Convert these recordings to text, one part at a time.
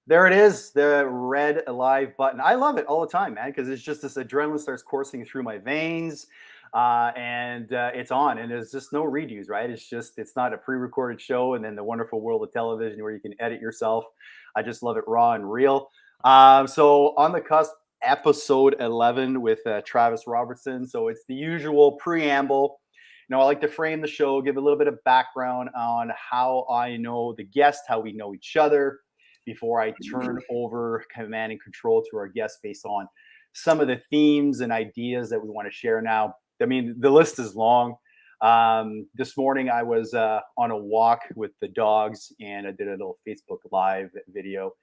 There it is, the red live button. I love it all the time, man, because it's just this adrenaline starts coursing through my veins, and it's on, and there's just no redos, right? It's not a pre-recorded show, and then the wonderful world of television where you can edit yourself. I just love it raw and real. So on the cusp, episode 11 with Travis Robertson. So it's the usual preamble. I like to frame the show, give a little bit of background on how I know the guest, how we know each other before I turn over command and control to our guests based on some of the themes and ideas that we want to share now. I mean, the list is long. This morning I was on a walk with the dogs and I did a little Facebook Live video.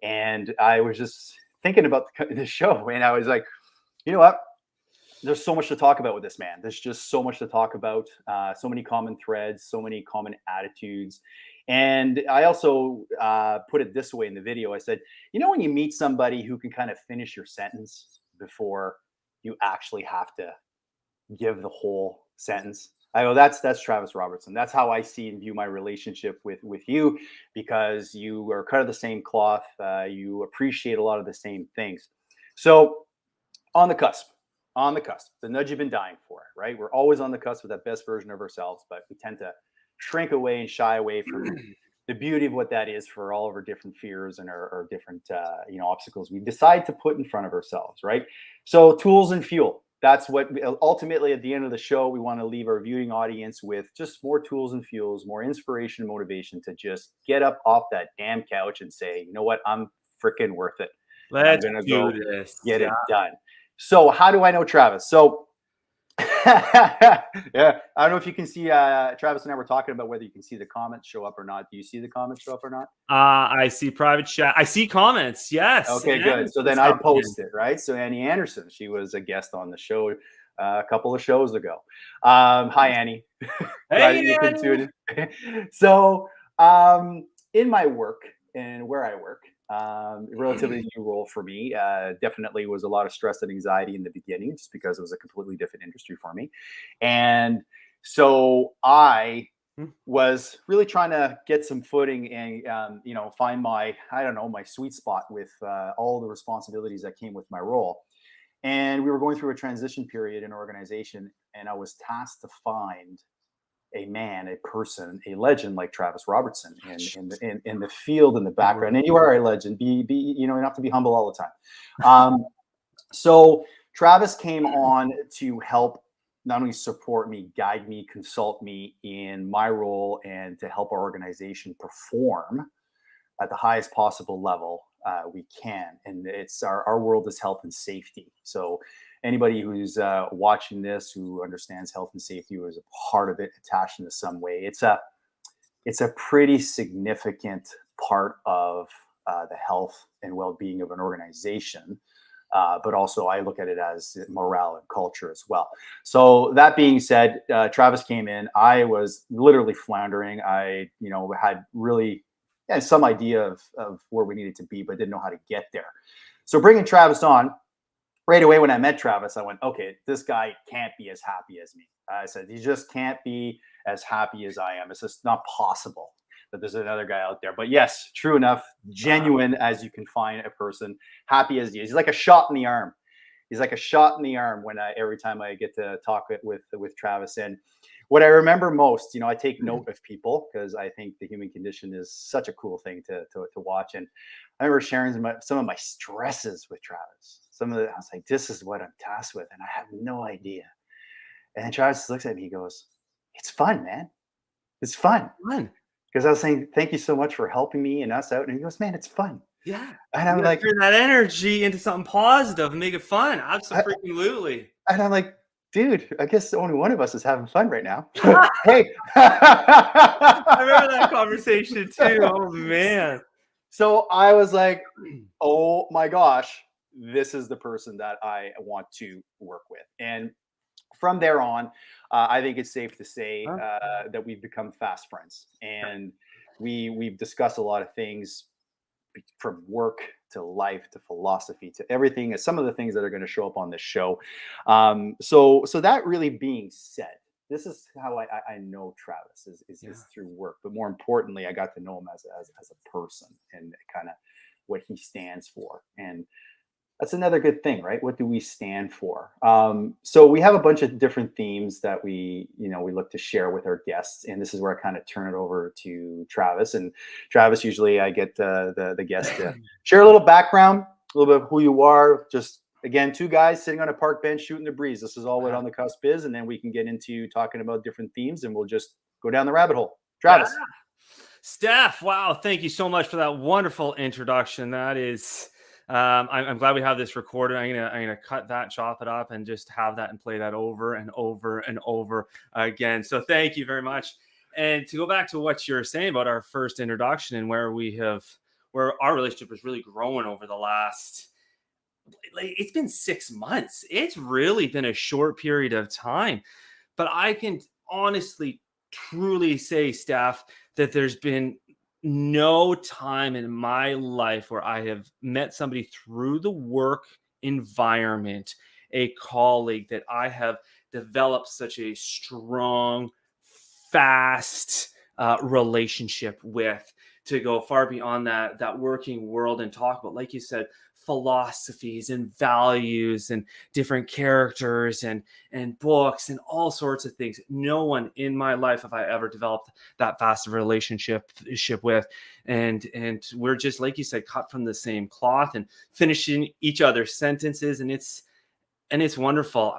And I was just thinking about the show and I was like, you know what? There's so much to talk about with this man. There's just so much to talk about. So many common threads, so many common attitudes. And I also put it this way in the video. I said, when you meet somebody who can kind of finish your sentence before you actually have to give the whole sentence. I go, that's Travis Robertson. That's how I see and view my relationship with you, because you are cut of the same cloth. You appreciate a lot of the same things. So on the cusp, the nudge you've been dying for, right? We're always on the cusp with that best version of ourselves, but we tend to shrink away and shy away from the beauty of what that is for all of our different fears and our different obstacles we decide to put in front of ourselves, right? So tools and fuel. That's what ultimately at the end of the show, we want to leave our viewing audience with just more tools and fuels, more inspiration and motivation to just get up off that damn couch and say, you know what, I'm freaking worth it. Let's I'm going to do go this. get it done. So how do I know Travis? So yeah, I don't know if you can see Travis and I were talking about whether you can see the comments show up or not. Do you see the comments show up or not? I see private chat. I see comments. Yes. Okay, good. So then I post it, right? So Annie Anderson, she was a guest on the show a couple of shows ago. Hi, Annie. Hey, Annie. So in my work and where I work, relatively new role for me. Definitely was a lot of stress and anxiety in the beginning, just because it was a completely different industry for me. And so I was really trying to get some footing and, find my sweet spot with all the responsibilities that came with my role. And we were going through a transition period in organization, and I was tasked to find a man, a person, a legend like Travis Robertson in the field, in the background. And you are a legend. You don't have to be humble all the time. So Travis came on to help not only support me, guide me, consult me in my role, and to help our organization perform at the highest possible level we can. And it's our world is health and safety. So anybody who's watching this, who understands health and safety, who is a part of it, attached in some way, it's a pretty significant part of the health and well-being of an organization. But also I look at it as morale and culture as well. So that being said, Travis came in. I was literally floundering. I, had really some idea of where we needed to be, but didn't know how to get there. So bringing Travis on, right away when I met Travis, I went, okay, this guy can't be as happy as me. I said, he just can't be as happy as I am. It's just not possible that there's another guy out there. But yes, true enough, genuine as you can find a person, happy as he is. He's like a shot in the arm. He's like a shot in the arm when every time I get to talk with Travis. And what I remember most, I take note of people because I think the human condition is such a cool thing to watch. And I remember sharing some of my stresses with Travis. I was like, this is what I'm tasked with, and I have no idea. And then Travis looks at me, he goes, it's fun, man. It's fun. Because I was saying, thank you so much for helping me and us out. And he goes, man, it's fun. Yeah. And I'm like, turn that energy into something positive and make it fun. Absolutely. And I'm like, dude, I guess only one of us is having fun right now. Hey. I remember that conversation too. Oh, man. So I was like, oh my gosh, this is the person that I want to work with. And from there on, I think it's safe to say that we've become fast friends. And we've discussed a lot of things, from work to life to philosophy to everything, some of the things that are going to show up on this show. So that really being said, this is how I know Travis is through work, but more importantly, I got to know him as a person and kind of what he stands for. And that's another good thing, right? What do we stand for? So we have a bunch of different themes that we look to share with our guests, and this is where I kind of turn it over to Travis. And Travis, usually I get the guest to share a little background, a little bit of who you are. Just again, two guys sitting on a park bench shooting the breeze. This is all what On the Cusp is, and then we can get into talking about different themes, and we'll just go down the rabbit hole. Yeah. Travis. Steph, wow, thank you so much for that wonderful introduction. That is, I'm glad we have this recorded. I'm gonna cut that, chop it up, and just have that and play that over and over and over again. So thank you very much. And to go back to what you're saying about our first introduction and where our relationship has really grown over the last, it's been 6 months. It's really been a short period of time, but I can honestly, truly say, Steph, that there's been no time in my life where I have met somebody through the work environment, a colleague, that I have developed such a strong, fast relationship with, to go far beyond that working world and talk about, like you said, philosophies and values and different characters and books and all sorts of things. No one in my life have I ever developed that fast of a relationship with. And we're just, like you said, cut from the same cloth and finishing each other's sentences. And it's wonderful.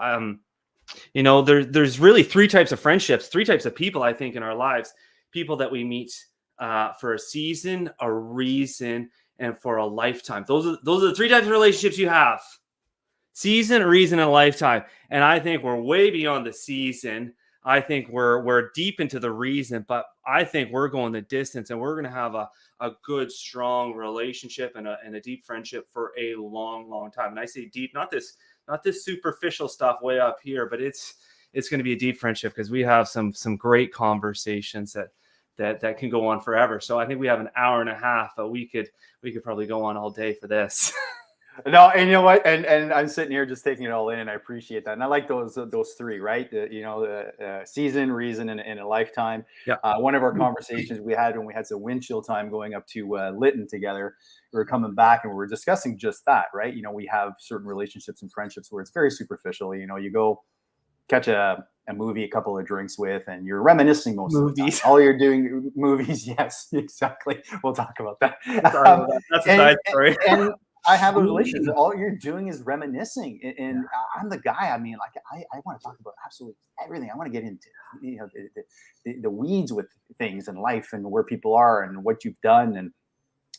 There's really three types of friendships, three types of people, I think, in our lives. People that we meet for a season, a reason, and for a lifetime. Those are the three types of relationships you have: season, a reason, and a lifetime. And I think we're way beyond the season. I think we're deep into the reason, but I think we're going the distance, and we're going to have a good, strong relationship and a deep friendship for a long, long time. And I say deep, not this superficial stuff way up here, but it's going to be a deep friendship because we have some great conversations that can go on forever. So I think we have an hour and a half, but we could probably go on all day for this. No, and you know what? And I'm sitting here just taking it all in, and I appreciate that. And I like those three, right? The season, reason, and a lifetime. Yeah. One of our conversations we had when we had some windshield time going up to Lytton together, we were coming back and we were discussing just that, right? We have certain relationships and friendships where it's very superficial. You go catch a movie, a couple of drinks with, and you're reminiscing most of the time. All you're doing, movies. Yes, exactly. We'll talk about that. That's a side story. And I have those relationships. All you're doing is reminiscing, and I'm the guy. I mean, like I want to talk about absolutely everything. I want to get into the weeds with things in life and where people are and what you've done and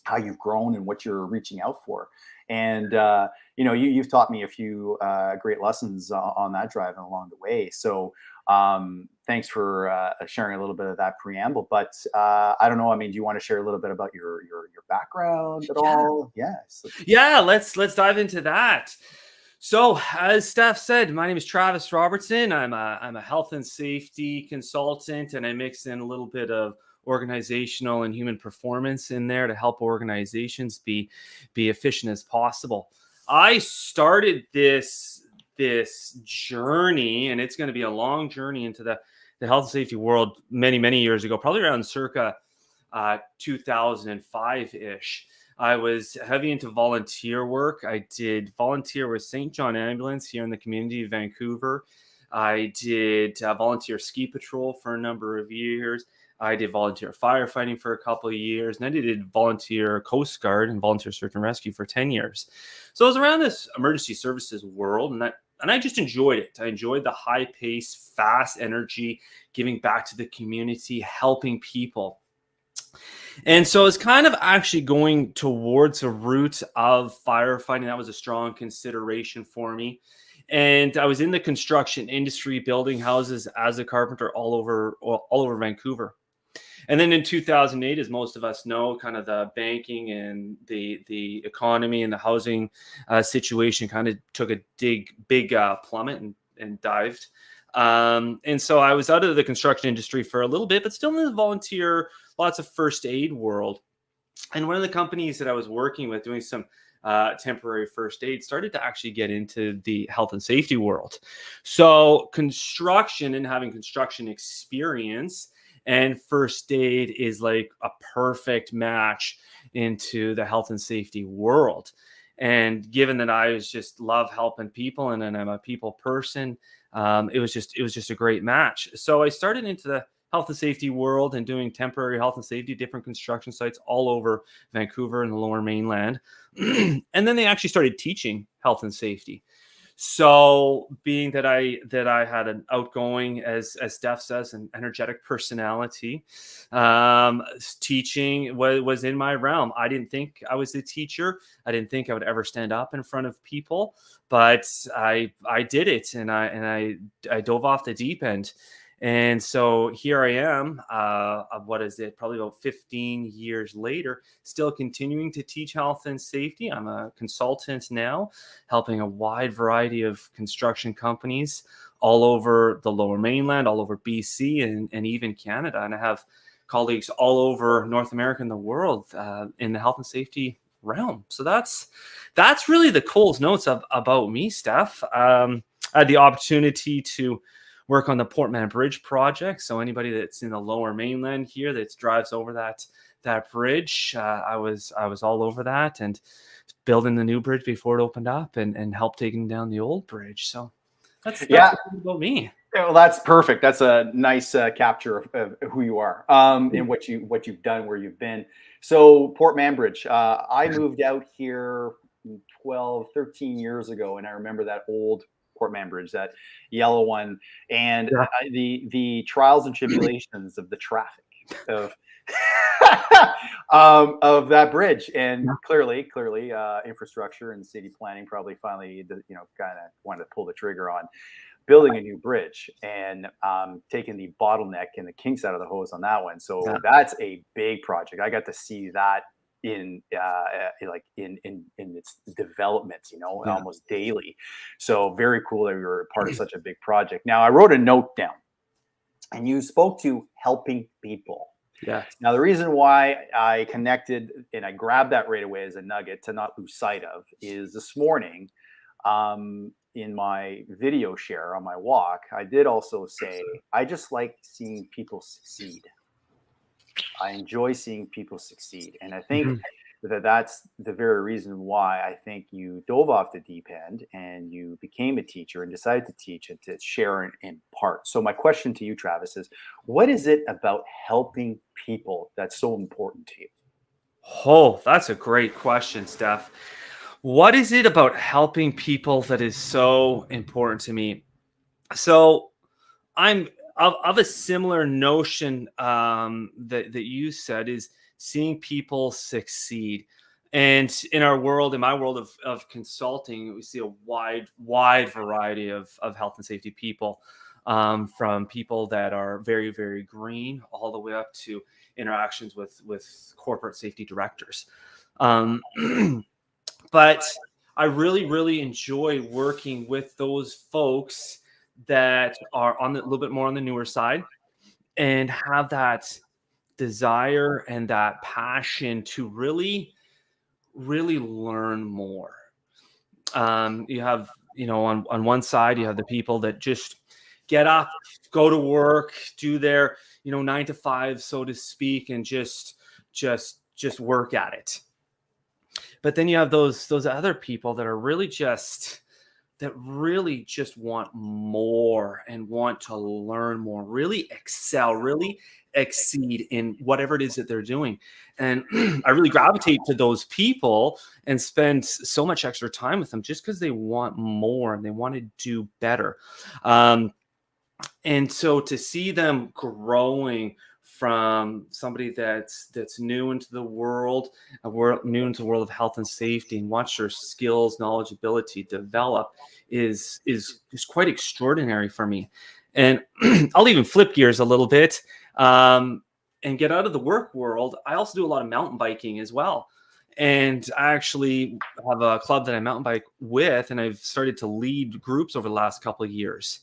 how you've grown and what you're reaching out for. And you've taught me a few great lessons on that drive and along the way. So thanks for sharing a little bit of that preamble. But I don't know. I mean, do you want to share a little bit about your background at all? Yes. Yeah, let's dive into that. So, as Steph said, my name is Travis Robertson. I'm a health and safety consultant, and I mix in a little bit of organizational and human performance in there to help organizations be efficient as possible. I started this journey, and it's going to be a long journey into the health and safety world many years ago, probably around circa 2005-ish. I was heavy into volunteer work. I did volunteer with St. John Ambulance here in the community of Vancouver. I did volunteer ski patrol for a number of years. I did volunteer firefighting for a couple of years, and I did volunteer Coast Guard and volunteer search and rescue for 10 years. So I was around this emergency services world, and I just enjoyed it. I enjoyed the high pace, fast energy, giving back to the community, helping people. And so it's kind of actually going towards a route of firefighting. That was a strong consideration for me. And I was in the construction industry, building houses as a carpenter all over Vancouver. And then in 2008, as most of us know, kind of the banking and the economy and the housing situation kind of took a big plummet and dived. And so I was out of the construction industry for a little bit, but still in the volunteer, lots of first aid world. And one of the companies that I was working with doing some temporary first aid started to actually get into the health and safety world. So construction and having construction experience and first aid is like a perfect match. into the health and safety world. And given that I was just love helping people and I'm a people person, it was just a great match. So I started into the health and safety world and doing temporary health and safety, different construction sites all over Vancouver and the Lower Mainland. And then they actually started teaching health and safety. So being that I had an outgoing, as Steph says, an energetic personality, teaching was in my realm. I didn't think I was a teacher. I didn't think I would ever stand up in front of people, but I did it, and I dove off the deep end. And so here I am, what is it, probably about 15 years later, still continuing to teach health and safety. I'm a consultant now, helping a wide variety of construction companies all over the Lower Mainland, all over BC, and even Canada. And I have colleagues all over North America and the world in the health and safety realm. So that's really the Coles Notes about me, Steph. I had the opportunity to work on the Port Mann Bridge project. So anybody that's in the Lower Mainland here that drives over that bridge, I was all over that and building the new bridge before it opened up and helped taking down the old bridge. So that's about me. Yeah, well, that's perfect. That's a nice capture of who you are and what you've done, where you've been. So Port Mann Bridge, I moved out here 12, 13 years ago, and I remember that old Port Mann Bridge, that yellow one, and the trials and tribulations of the traffic of of that bridge. And clearly, infrastructure and city planning probably finally, kind of wanted to pull the trigger on building a new bridge and taking the bottleneck and the kinks out of the hose on that one. So that's a big project. I got to see that in its development, almost daily. So very cool that you were a part of such a big project. Now I wrote a note down, and you spoke to helping people. Yeah. Now the reason why I connected and I grabbed that right away as a nugget to not lose sight of is this morning, in my video share on my walk, I did also say I just like seeing people succeed. I enjoy seeing people succeed. And I think that's the very reason why I think you dove off the deep end and you became a teacher and decided to teach and to share and impart. So my question to you, Travis, is what is it about helping people that's so important to you? Oh, that's a great question, Steph. What is it about helping people that is so important to me? So I'm of a similar notion that you said, is seeing people succeed. And in my world of consulting, we see a wide variety of health and safety people, from people that are very, very green all the way up to interactions with corporate safety directors. But I really, really enjoy working with those folks that are on a little bit more on the newer side and have that desire and that passion to really, really learn more. You have, on one side, you have the people that just get up, go to work, do their, 9 to 5, so to speak, and just work at it. But then you have those other people that are really just want more and want to learn more, really excel, really exceed in whatever it is that they're doing. And I really gravitate to those people and spend so much extra time with them just because they want more and they want to do better. And so to see them growing from somebody that's new into the world, new into the world of health and safety, and watch their skills, knowledge, ability develop is quite extraordinary for me. And I'll even flip gears a little bit and get out of the work world. I also do a lot of mountain biking as well. And I actually have a club that I mountain bike with, and I've started to lead groups over the last couple of years.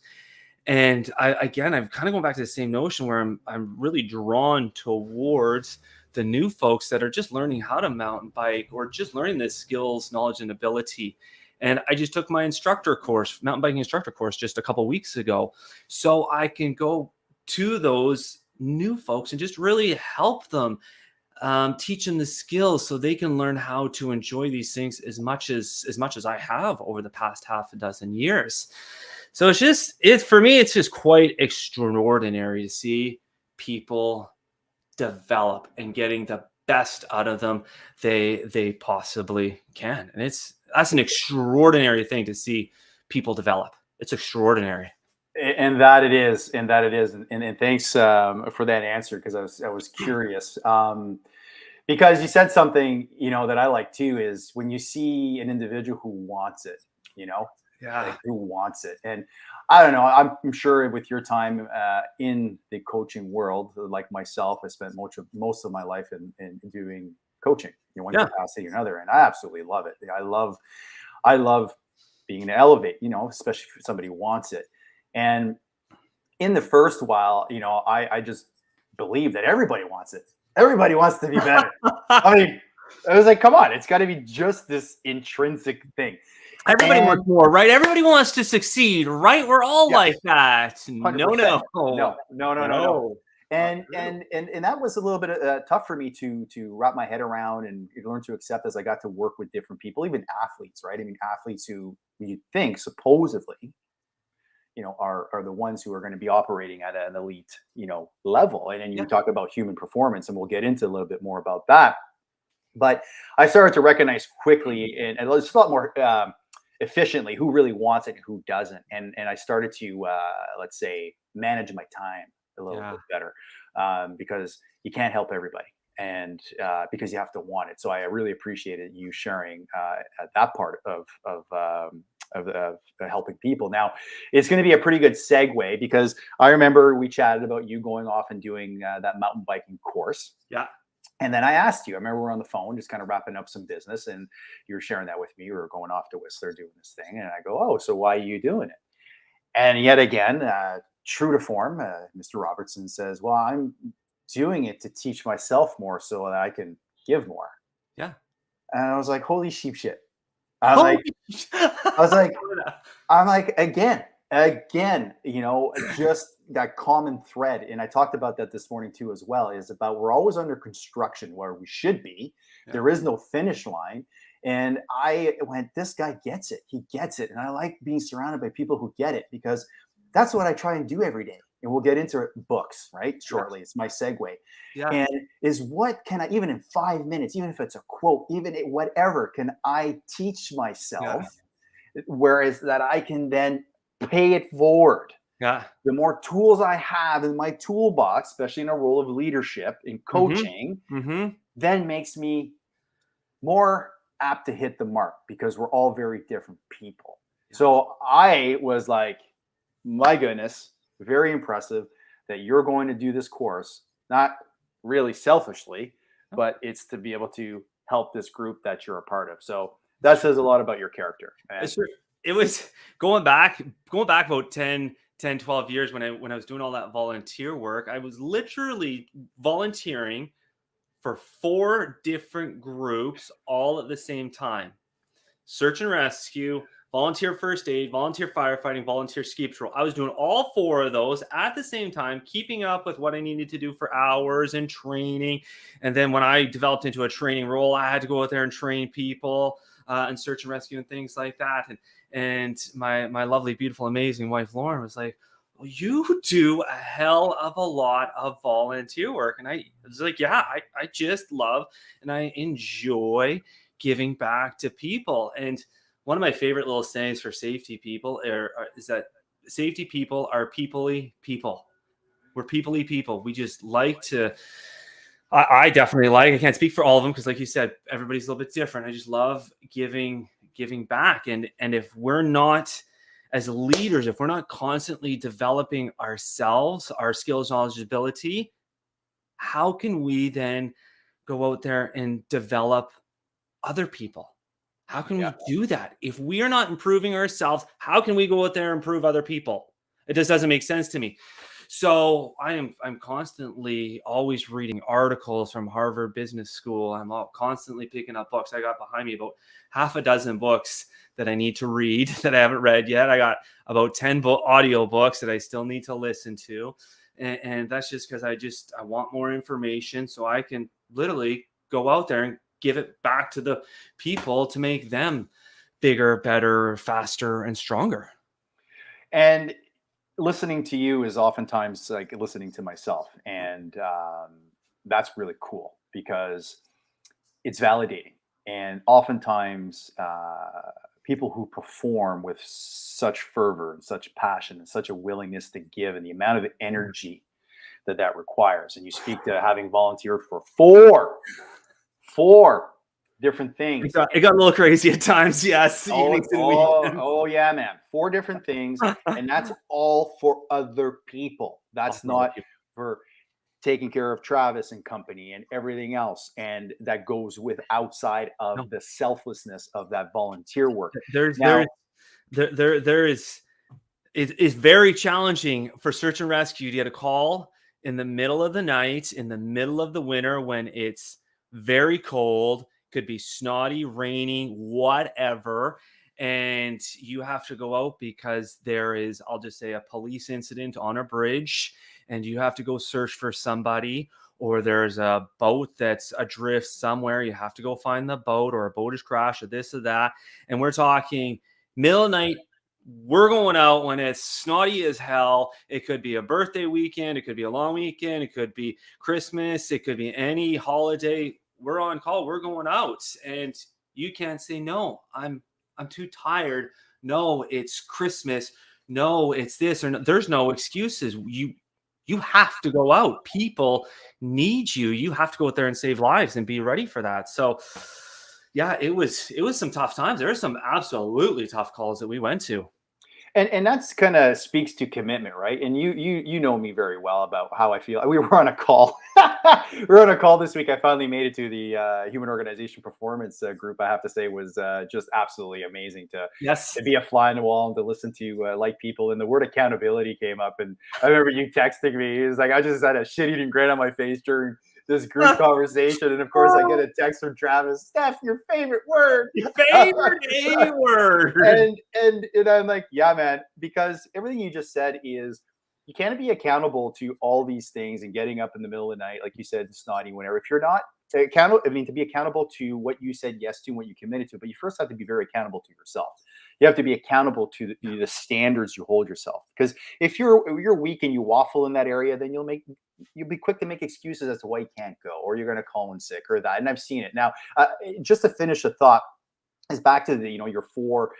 And I've kind of gone back to the same notion where I'm really drawn towards the new folks that are just learning how to mountain bike or just learning the skills, knowledge, and ability. And I just took my mountain biking instructor course just a couple of weeks ago, so I can go to those new folks and just really help them teach them the skills so they can learn how to enjoy these things as much as I have over the past half a dozen years. So for me, it's just quite extraordinary to see people develop and getting the best out of them they possibly can. And that's an extraordinary thing to see people develop. It's extraordinary. And that it is, and thanks for that answer, because I was curious, because you said something, that I like too, is when you see an individual who wants it, Yeah. like who wants it. And I don't know, I'm sure with your time in the coaching world, like myself, I spent most of my life in doing coaching, one Yeah. capacity or another, and I absolutely love it. I love being able to elevate, especially if somebody wants it. And in the first while, I just believe that everybody wants it. Everybody wants to be better. I mean, I was like, come on, it's got to be just this intrinsic thing. Everybody wants more, right? Everybody wants to succeed, right? We're all like that. 100%. No. And that was a little bit tough for me to wrap my head around and learn to accept as I got to work with different people, even athletes, right? I mean, athletes who you think supposedly, are the ones who are going to be operating at an elite, level. And then you talk about human performance, and we'll get into a little bit more about that. But I started to recognize quickly, and it's a lot more efficiently, who really wants it and who doesn't. And I started to, let's say, manage my time a little bit better, because you can't help everybody, and because you have to want it. So I really appreciated you sharing that part of helping people. Now, it's going to be a pretty good segue, because I remember we chatted about you going off and doing that mountain biking course. Yeah. And then I asked you, I remember we were on the phone, just kind of wrapping up some business, and you were sharing that with me. We were going off to Whistler doing this thing. And I go, oh, so why are you doing it? And yet again, true to form, Mr. Robertson says, well, I'm doing it to teach myself more so that I can give more. Yeah. And I was like, holy sheep shit. I'm like, again, just that common thread. And I talked about that this morning too, as well, is about, we're always under construction where we should be. Yeah. There is no finish line. And I went, this guy gets it. He gets it. And I like being surrounded by people who get it, because that's what I try and do every day. And we'll get into books, right? Shortly. It's my segue. Yeah. And is what can I, even in 5 minutes, even if it's a quote, even whatever, can I teach myself? Yeah. Whereas that I can then pay it forward. Yeah. The more tools I have in my toolbox, especially in a role of leadership in coaching, then makes me more apt to hit the mark, because we're all very different people. Yeah. So I was like, my goodness, very impressive that you're going to do this course, not really selfishly, but it's to be able to help this group that you're a part of. So that says a lot about your character. It was going back about 10, 12 years when I was doing all that volunteer work. I was literally volunteering for 4 different groups all at the same time: search and rescue, volunteer first aid, volunteer firefighting, volunteer ski patrol. I was doing all 4 of those at the same time, keeping up with what I needed to do for hours and training. And then when I developed into a training role, I had to go out there and train people and search and rescue and things like that. And my lovely, beautiful, amazing wife, Lauren, was like, well, you do a hell of a lot of volunteer work. And I was like, yeah, I just love and I enjoy giving back to people. And one of my favorite little sayings for safety people is that safety people are people-y people. We're people-y people. We just like to, I definitely I can't speak for all of them, because like you said, everybody's a little bit different. I just love giving back. And if we're not, as leaders, if we're not constantly developing ourselves, our skills, knowledge, ability, how can we then go out there and develop other people? How can we do that? If we are not improving ourselves, how can we go out there and improve other people? It just doesn't make sense to me. So I'm constantly always reading articles from Harvard Business School. I'm constantly picking up books. I got behind me about half a dozen books that I need to read that I haven't read yet. I got about 10 audio books that I still need to listen to. And that's just because I want more information so I can literally go out there and give it back to the people to make them bigger, better, faster, and stronger. And listening to you is oftentimes like listening to myself. And that's really cool because it's validating. And oftentimes, people who perform with such fervor and such passion and such a willingness to give and the amount of energy that requires. And you speak to having volunteered for four different It things. got, it got a little crazy at times, yes. Oh, yeah, man. Four different things. And that's all for other people. That's not for taking care of Travis and company and everything else. And that goes with outside of the selflessness of that volunteer work. There's Now, there is it's very challenging for search and rescue to get a call in the middle of the night, in the middle of the winter, when it's very cold, could be snotty, raining, whatever, and you have to go out because there is, I'll just say, a police incident on a bridge, and you have to go search for somebody, or there's a boat that's adrift somewhere. You have to go find the boat, or a boat has crashed, or this or that. And we're talking middle of night. We're going out when it's snotty as hell. It could be a birthday weekend. It could be a long weekend. It could be Christmas. It could be any holiday. We're on call. We're going out, and you can't say no. I'm too tired. No, it's Christmas. No, it's this, or no. There's no excuses. You have to go out. People need you. You have to go out there and save lives and be ready for that. So yeah, it was some tough times. There were some absolutely tough calls that we went to. and that's kind of speaks to commitment, right? And you know me very well about how I feel. We were on a call. We were on a call this week. I finally made it to the Human Organization Performance group. I have to say was just absolutely amazing Yes. to be a fly on the wall and to listen to like people. And the word accountability came up. And I remember you texting me. It was like I just had a shit-eating grin on my face during this group conversation. And of course, I get a text from Travis, Steph, your favorite word. Your favorite A word. And I'm like, yeah, man, because everything you just said is you can't be accountable to all these things and getting up in the middle of the night, like you said, snotty, whenever. If you're not accountable, I mean, to be accountable to what you said yes to and what you committed to, but you first have to be very accountable to yourself. You have to be accountable to the standards you hold yourself. Because if you're weak and you waffle in that area, then you'll be quick to make excuses as to why you can't go, or you're going to call in sick or that. And I've seen it. Now, just to finish the thought, is back to the your four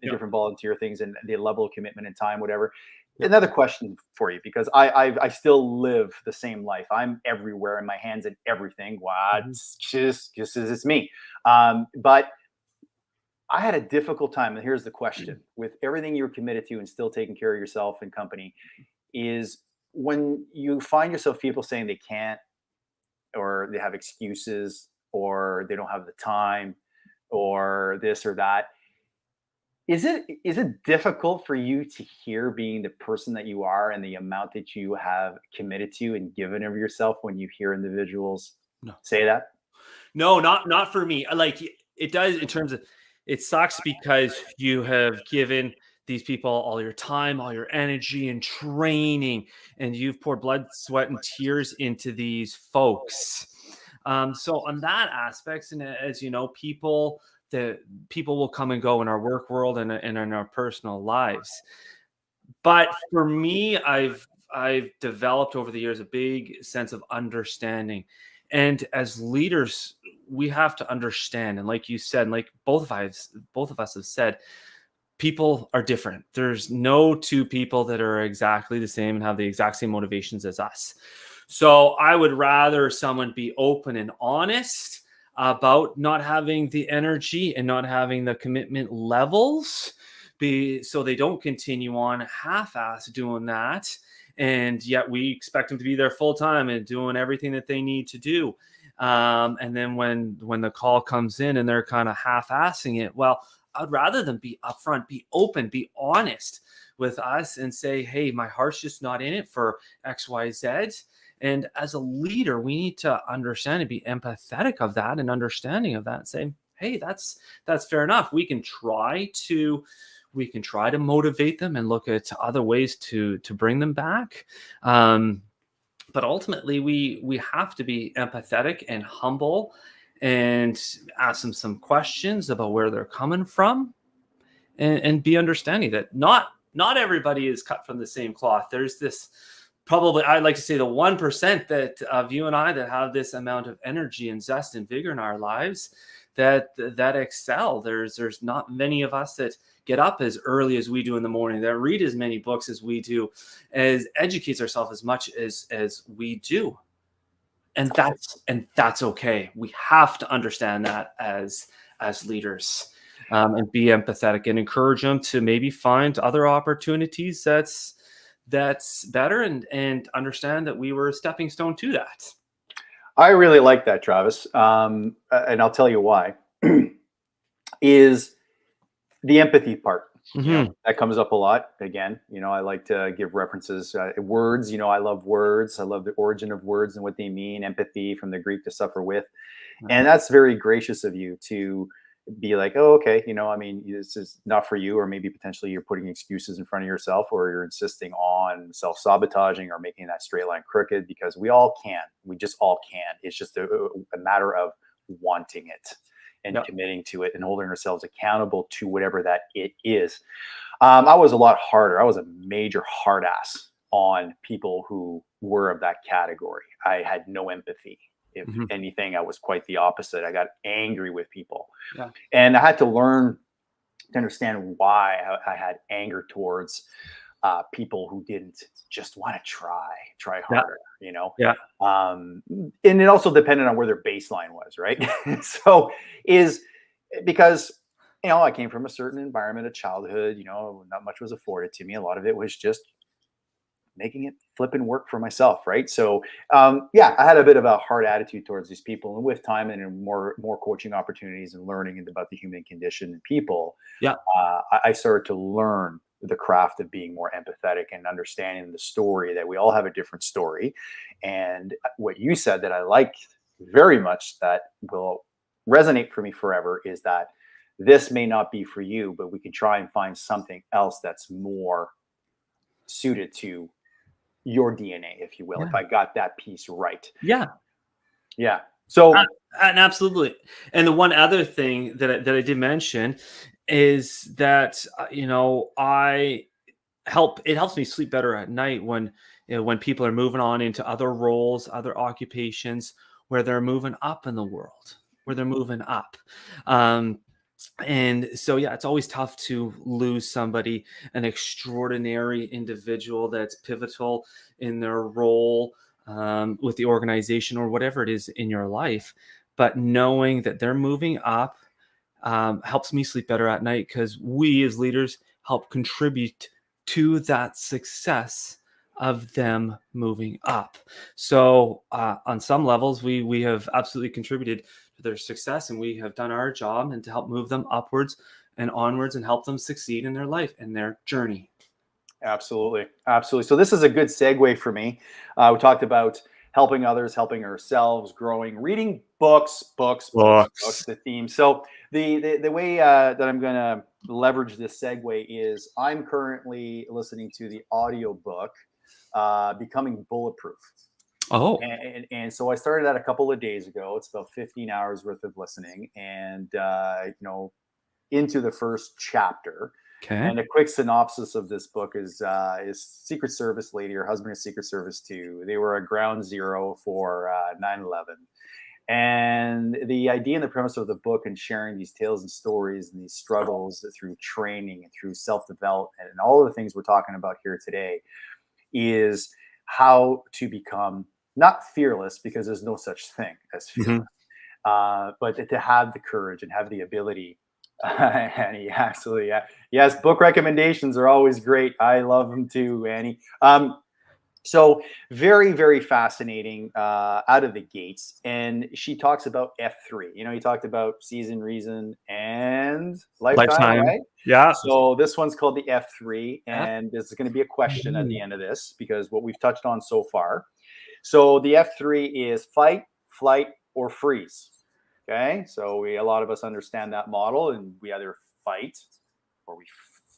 different volunteer things and the level of commitment and time, whatever. Another question for you, because I still live the same life. I'm everywhere in my hands and everything. What? Just as it's me. But I had a difficult time, and here's the question: with everything you're committed to and still taking care of yourself and company, is when you find yourself people saying they can't, or they have excuses, or they don't have the time, or this or that. Is it difficult for you to hear, being the person that you are and the amount that you have committed to and given of yourself, when you hear individuals say that? No, not for me. Like, it does in terms of, it sucks because you have given these people all your time, all your energy and training, and you've poured blood, sweat, and tears into these folks. So on that aspect, and as you know, people will come and go in our work world and in our personal lives. But for me, I've developed over the years a big sense of understanding. And as leaders, we have to understand. And like you said, and like both of us have said, people are different. There's no two people that are exactly the same and have the exact same motivations as us. So I would rather someone be open and honest about not having the energy and not having the commitment levels, so they don't continue on half-ass doing that, and yet we expect them to be there full time and doing everything that they need to do, and then when the call comes in and they're kind of half-assing it, well, I'd rather them be upfront, be open, be honest with us and say, hey, my heart's just not in it for XYZ. And as a leader, we need to understand and be empathetic of that and understanding of that, and say, hey, that's fair enough. We can try to motivate them and look at other ways to bring them back. But ultimately, we have to be empathetic and humble, and ask them some questions about where they're coming from, and be understanding that not everybody is cut from the same cloth. There's this, probably, I'd like to say, the 1% that of you and I that have this amount of energy and zest and vigor in our lives, that excel. There's not many of us that get up as early as we do in the morning, that read as many books as we do, as educates ourselves as much as we do. And that's okay. We have to understand that as leaders, and be empathetic and encourage them to maybe find other opportunities that's better, and understand that we were a stepping stone to that. I really like that, Travis. And I'll tell you why. Is the empathy part. Mhm. That comes up a lot. Again, I like to give references, words. I love words. I love the origin of words and what they mean. Empathy, from the Greek, to suffer with. And that's very gracious of you to be like, oh, okay, I mean, this is not for you, or maybe potentially you're putting excuses in front of yourself, or you're insisting on self-sabotaging or making that straight line crooked, because we just all can. It's just a matter of wanting it and Yep. committing to it and holding ourselves accountable to whatever that it is. I was a lot harder. I was a major hard ass on people who were of that category. I had no empathy. If Mhm. anything, I was quite the opposite. I got angry with people. Yeah. And I had to learn to understand why I had anger towards people who didn't just want to try Yeah. harder. Yeah. And it also depended on where their baseline was, right? So is because I came from a certain environment of childhood. Not much was afforded to me. A lot of it was just making it flipping work for myself, right? So yeah, I had a bit of a hard attitude towards these people, and with time and in more coaching opportunities and learning about the human condition and people, Yeah. I started to learn the craft of being more empathetic and understanding the story, that we all have a different story. And what you said that I like very much, that will resonate for me forever, is that this may not be for you, but we can try and find something else that's more suited to your DNA, if you will, Yeah. if I got that piece right. Yeah. Yeah. So And absolutely. And the one other thing that I did mention is that, I it helps me sleep better at night when, when people are moving on into other roles, other occupations, where they're moving up in the world, where they're moving up. Um, and so, yeah, it's always tough to lose somebody, an extraordinary individual that's pivotal in their role, with the organization or whatever it is in your life. But knowing that they're moving up, helps me sleep better at night, because we as leaders help contribute to that success of them moving up. So, on some levels, we have absolutely contributed to their success, and we have done our job and to help move them upwards and onwards and help them succeed in their life and their journey. absolutely, absolutely. So this is a good segue for me. We talked about helping others, helping ourselves, growing, reading books, books, books, books. Books. The theme. So the way that I'm going to leverage this segue is I'm currently listening to the audiobook, Becoming Bulletproof. Oh, And so I started that a couple of days ago. It's about 15 hours worth of listening, and into the first chapter. okay. And a quick synopsis of this book is Secret Service lady, her husband is Secret Service too. They were a ground zero for 9/11. And the idea and the premise of the book, and sharing these tales and stories and these struggles through training and through self development and all of the things we're talking about here today, is how to become not fearless, because there's no such thing as fearless, Mhm. but to have the courage and have the ability. And he absolutely, yeah. Yes, book recommendations are always great. I love them too, Annie. So very, very fascinating out of the gates. And she talks about F3. You talked about season, reason, and lifetime, Lifetime. right? Yeah. So this one's called the F3, F- and there's going to be a question at the Mm. end of this, because what we've touched on so far. So the F3 is fight, flight, or freeze. Okay, so a lot of us understand that model, and we either fight, or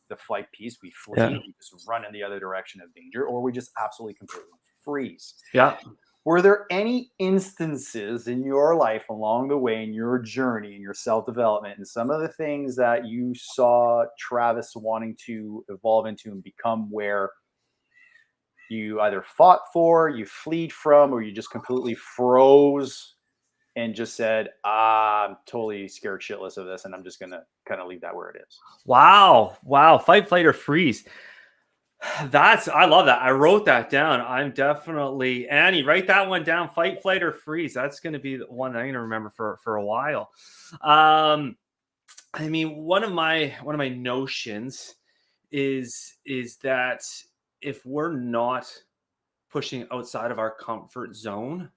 the flight piece, we flee, Yeah. we just run in the other direction of danger, or we just absolutely completely freeze. Yeah. Were there any instances in your life along the way in your journey, in your self-development, and some of the things that you saw Travis wanting to evolve into and become, where you either fought for, you fled from, or you just completely froze and just said, I'm totally scared shitless of this, and I'm just gonna kind of leave that where it is? Wow. Wow. Fight, flight, or freeze. I love that. I wrote that down. I'm definitely, Annie, write that one down. Fight, flight, or freeze. That's going to be the one that I'm going to remember for a while. I mean, one of my notions is that if we're not pushing outside of our comfort zone,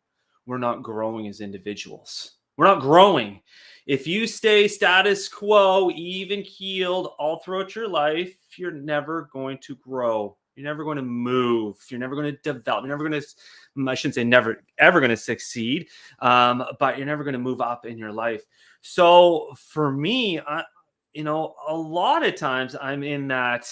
we're not growing as individuals. We're not growing. If you stay status quo, even keeled all throughout your life, you're never going to grow. You're never going to move. You're never going to develop. You're never going to, I shouldn't say never, ever going to succeed, but you're never going to move up in your life. So for me, a lot of times I'm in that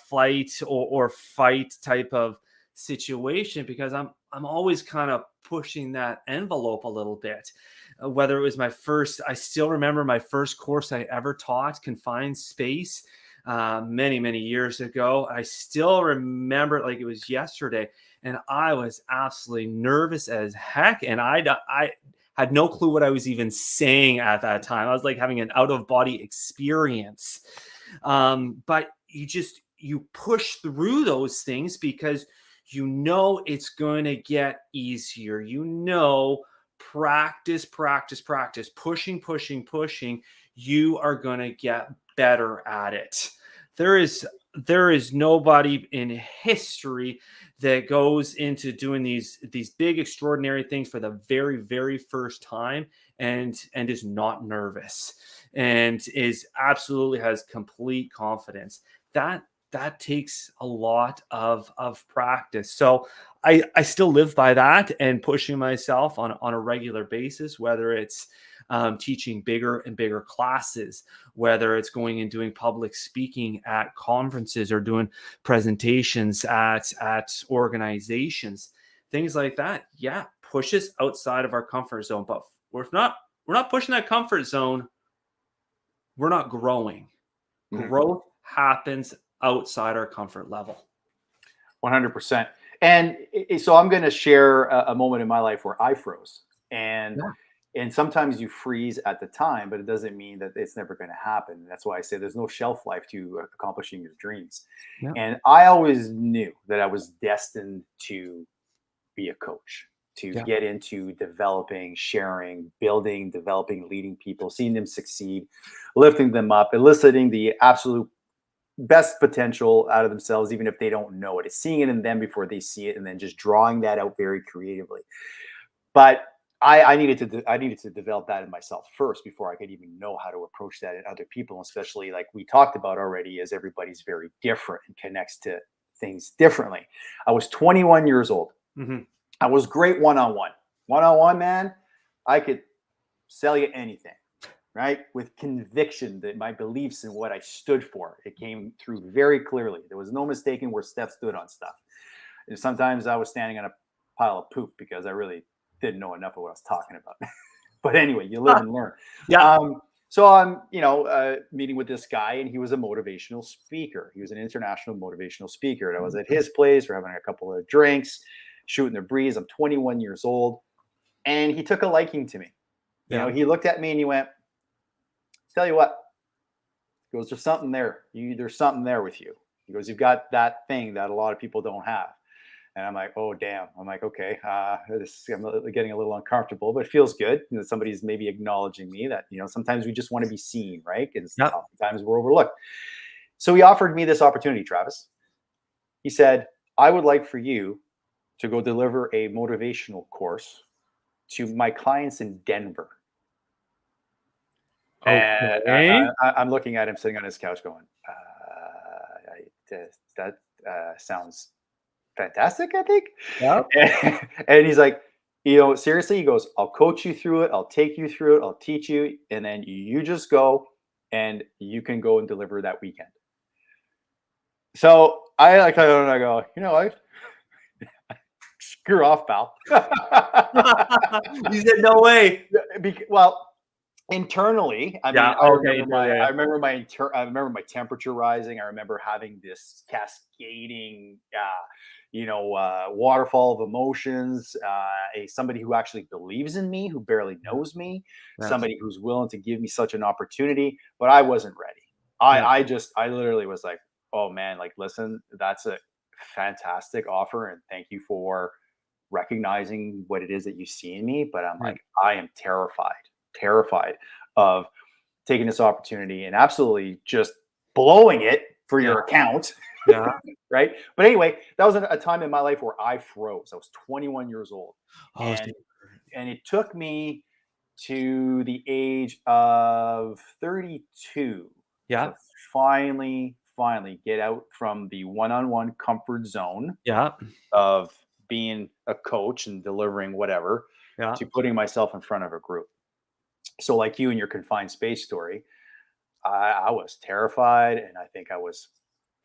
flight or fight type of situation, because I'm always kind of pushing that envelope a little bit. Whether it was I still remember my first course I ever taught, confined space, many years ago. I still remember it like it was yesterday, and I was absolutely nervous as heck, and I had no clue what I was even saying at that time. I was like having an out of body experience. But you push through those things because it's going to get easier. Practice, pushing, you are going to get better at it. There is nobody in history that goes into doing these big extraordinary things for the very, very first time and is not nervous and absolutely has complete confidence. That takes a lot of practice. So I still live by that and pushing myself on a regular basis, whether it's teaching bigger and bigger classes, whether it's going and doing public speaking at conferences or doing presentations at organizations, things like that. Yeah, push us outside of our comfort zone. But we're not pushing that comfort zone, we're not growing. Mm-hmm. Growth happens outside our comfort level. 100%. And so I'm going to share a moment in my life where I froze, and sometimes you freeze at the time, but it doesn't mean that it's never going to happen. That's why I say there's no shelf life to accomplishing your dreams. Yeah. And I always knew that I was destined to be a coach, to get into developing, sharing, building, developing, leading people, seeing them succeed, lifting them up, eliciting the absolute best potential out of themselves, even if they don't know it. It's seeing it in them before they see it, and then just drawing that out very creatively. But I needed to develop that in myself first before I could even know how to approach that in other people, especially like we talked about already, as everybody's very different and connects to things differently. I was 21 years old. Mm-hmm. I was great one-on-one, man. I could sell you anything. Right? With conviction that my beliefs and what I stood for, it came through very clearly. There was no mistaking where Steph stood on stuff. And sometimes I was standing on a pile of poop because I really didn't know enough of what I was talking about. But anyway, you live and learn. Yeah. So I'm, meeting with this guy, and he was a motivational speaker. He was an international motivational speaker. And I was at his place. We're having a couple of drinks, shooting the breeze. I'm 21 years old. And he took a liking to me. He looked at me and he went, tell you what, he goes, there's something there. There's something there with you. He goes, you've got that thing that a lot of people don't have. And I'm like, oh, damn. I'm like, okay, I'm getting a little uncomfortable, but it feels good. Somebody's maybe acknowledging me that, sometimes we just want to be seen, right? Because sometimes we're overlooked. So he offered me this opportunity, Travis. He said, I would like for you to go deliver a motivational course to my clients in Denver. Okay. And I'm looking at him sitting on his couch going, that sounds fantastic, I think. Yep. And he's like, seriously, he goes, I'll coach you through it. I'll take you through it. I'll teach you. And then you just go and you can go and deliver that weekend. So I go, what? screw off, pal. You said no way. Well, internally, I mean, Yeah. Okay. No, yeah. I remember my temperature rising. I remember having this cascading, waterfall of emotions. Somebody who actually believes in me, who barely knows me, Yeah. somebody who's willing to give me such an opportunity, but I wasn't ready. Yeah. I literally was like, oh man, like, listen, that's a fantastic offer, and thank you for recognizing what it is that you see in me. But I'm Yeah. like, I am terrified of taking this opportunity and absolutely just blowing it for Yeah. your account. Yeah. Right. But anyway, that was a time in my life where I froze. I was 21 years old. Oh, And it took me to the age of 32 yeah. to finally get out from the one-on-one comfort zone Yeah. of being a coach and delivering whatever Yeah. to putting myself in front of a group. So, like you and your confined space story, I was terrified, and I think I was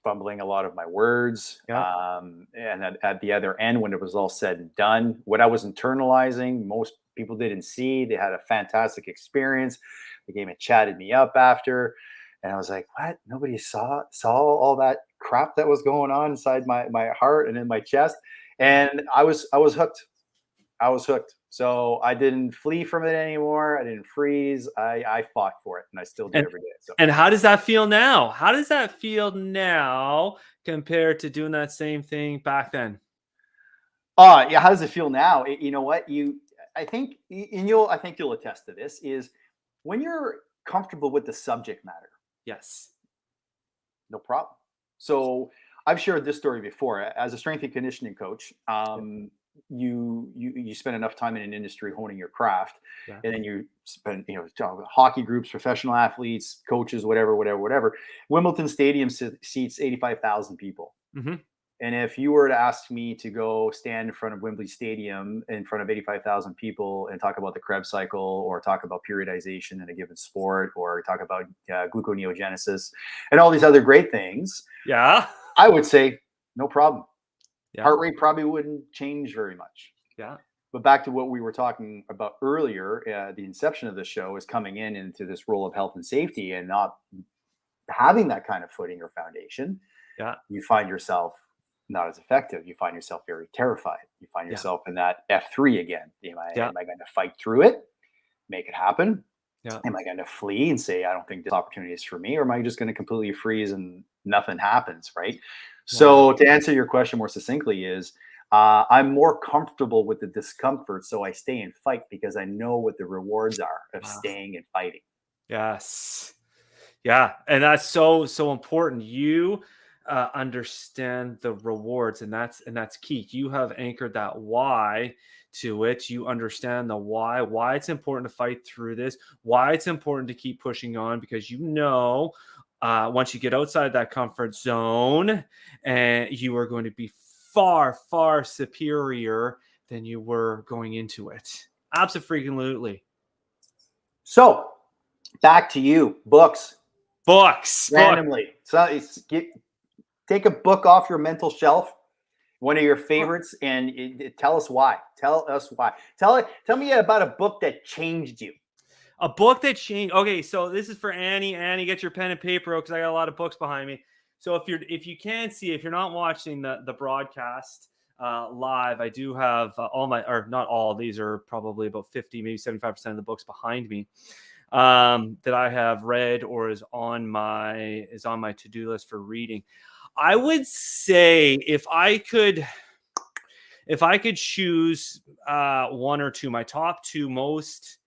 fumbling a lot of my words. Yeah. And at the other end, when it was all said and done, what I was internalizing, most people didn't see. They had a fantastic experience. They came and chatted me up after, and I was like, "What? Nobody saw all that crap that was going on inside my heart and in my chest." And I was hooked. I was hooked. So I didn't flee from it anymore. I didn't freeze. I fought for it, and I still do And every day. So, and how does that feel now? How does that feel now compared to doing that same thing back then? yeah. How does it feel now? You know what I think, and I think you'll attest to this, is when you're comfortable with the subject matter, Yes. no problem. So I've shared this story before. As a strength and conditioning coach, Yeah. you spend enough time in an industry honing your craft, Yeah. and then you spend, hockey groups, professional athletes, coaches, whatever. Wimbledon Stadium seats 85,000 people. Mhm. And if you were to ask me to go stand in front of Wembley Stadium in front of 85,000 people and talk about the Krebs cycle, or talk about periodization in a given sport, or talk about gluconeogenesis and all these other great things, Yeah. I would say no problem. Yeah. Heart rate probably wouldn't change very much. Yeah. But back to what we were talking about earlier, the inception of the show is coming into this role of health and safety and not having that kind of footing or foundation. Yeah. You find yourself not as effective. You find yourself very terrified. You find Yeah. yourself in that F3 again. Yeah. Am I going to fight through it, make it happen? Yeah. Am I going to flee and say, I don't think this opportunity is for me? Or am I just going to completely freeze and nothing happens? Right. Wow. So, to answer your question more succinctly, is I'm more comfortable with the discomfort. So I stay and fight because I know what the rewards are of Wow. staying and fighting. Yes. Yeah, and that's so important. You understand the rewards, and that's key. You have anchored that why to it. You understand the why it's important to fight through this, why it's important to keep pushing on, because once you get outside that comfort zone, and you are going to be far superior than you were going into it. Absolutely. So back to you, books. Books. Randomly. So take a book off your mental shelf, one of your favorites, and tell us why. Tell us why. Tell me about a book that changed you. A book that changed. Okay, so this is for Annie. Annie, get your pen and paper because I got a lot of books behind me. So if you can't see, if you're not watching the broadcast live, I do have all my, or not all. These are probably about 50, maybe 75% of the books behind me that I have read or is on my to-do list for reading. I would say if I could choose one or two, my top two most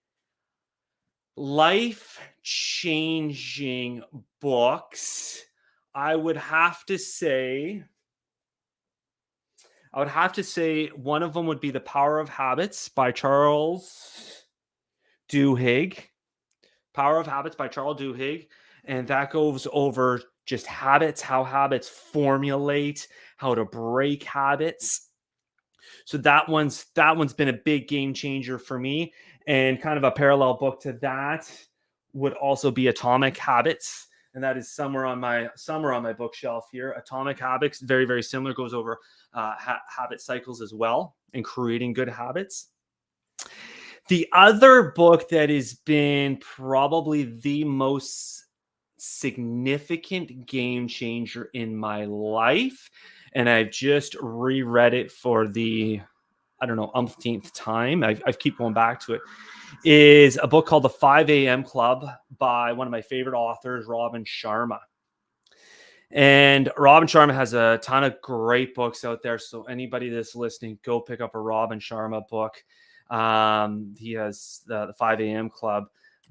life-changing books, I would have to say one of them would be The Power of Habits by Charles Duhigg. Power of Habits by Charles Duhigg. And that goes over just habits, how habits formulate, how to break habits. So that one's been a big game changer for me. And kind of a parallel book to that would also be Atomic Habits. And that is somewhere on my bookshelf here. Atomic Habits, very, very similar, goes over habit cycles as well. and creating good habits. The other book that has been probably the most significant game changer in my life, and I've just reread it for the, I don't know, umpteenth time. I keep going back to it, is a book called The 5 a.m. Club by one of my favorite authors, Robin Sharma. And Robin Sharma has a ton of great books out there. So anybody that's listening, go pick up a Robin Sharma book. He has the 5 a.m. Club,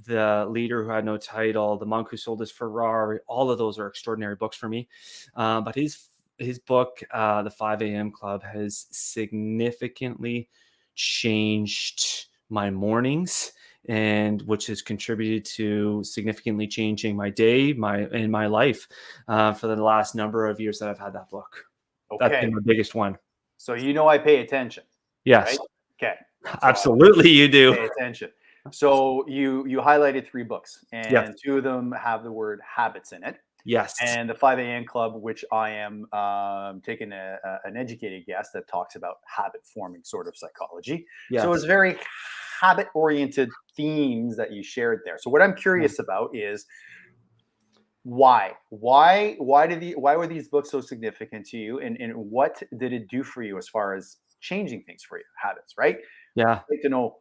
The Leader Who Had No Title, The Monk Who Sold His Ferrari. All of those are extraordinary books for me. But his book, The 5 a.m. Club, has significantly changed my mornings, and which has contributed to significantly changing my day, my life for the last number of years that I've had that book. Okay. That's been my biggest one. So I pay attention. Yes. Right? Okay. So absolutely, you do. Pay attention. So you highlighted 3 books, and Yes. 2 of them have the word habits in it. Yes. And the 5 a.m. Club, which I am taking an educated guess that talks about habit forming sort of psychology. Yes. So it's very habit oriented themes that you shared there. So what I'm curious about is why were these books so significant to you, and what did it do for you as far as changing things for you, habits, right? Yeah. I'd like to know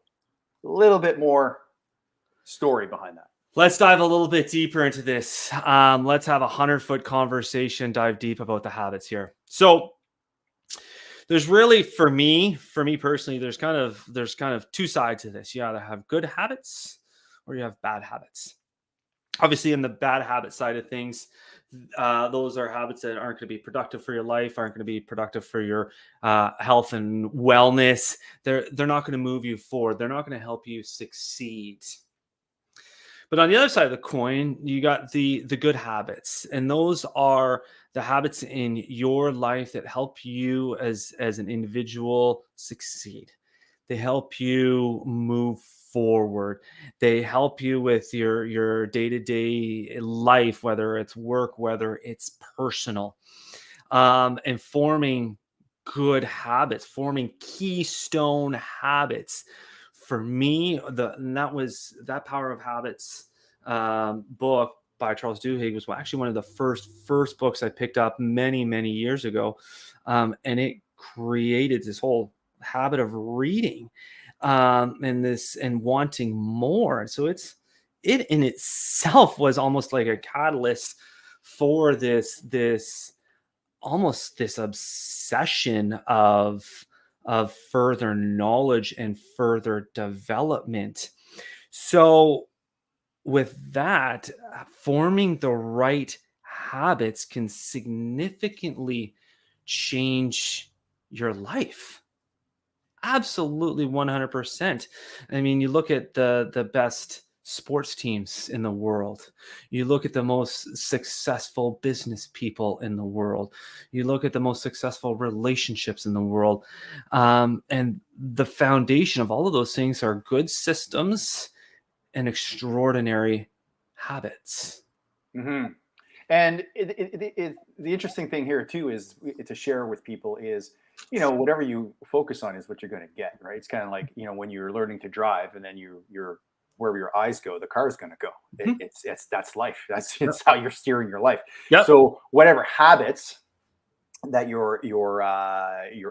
a little bit more story behind that. Let's dive a little bit deeper into this. Let's have a 100-foot conversation, dive deep about the habits here. So there's really, for me personally, there's kind of 2 sides to this. You either have good habits or you have bad habits. Obviously, in the bad habit side of things, those are habits that aren't going to be productive for your life, aren't going to be productive for your health and wellness. They're not going to move you forward. They're not going to help you succeed. But on the other side of the coin, you got the good habits, and those are the habits in your life that help you as an individual succeed. They help you move forward. They help you with your day-to-day life, whether it's work, whether it's personal, and forming good habits, forming keystone habits. For me, that Power of Habits book by Charles Duhigg was actually one of the first books I picked up many years ago, and it created this whole habit of reading and wanting more. So it in itself was almost like a catalyst for this almost this obsession of further knowledge and further development. So with that, forming the right habits can significantly change your life. Absolutely 100%. I mean, you look at the best sports teams in the world. You look at the most successful business people in the world. You look at the most successful relationships in the world. And the foundation of all of those things are good systems and extraordinary habits. Mm-hmm. And the interesting thing here too is to share with people is, whatever you focus on is what you're going to get, right? It's kind of like, when you're learning to drive and then you're wherever your eyes go, the car's going to go. That's life. It's how you're steering your life. Yep. So whatever habits that you're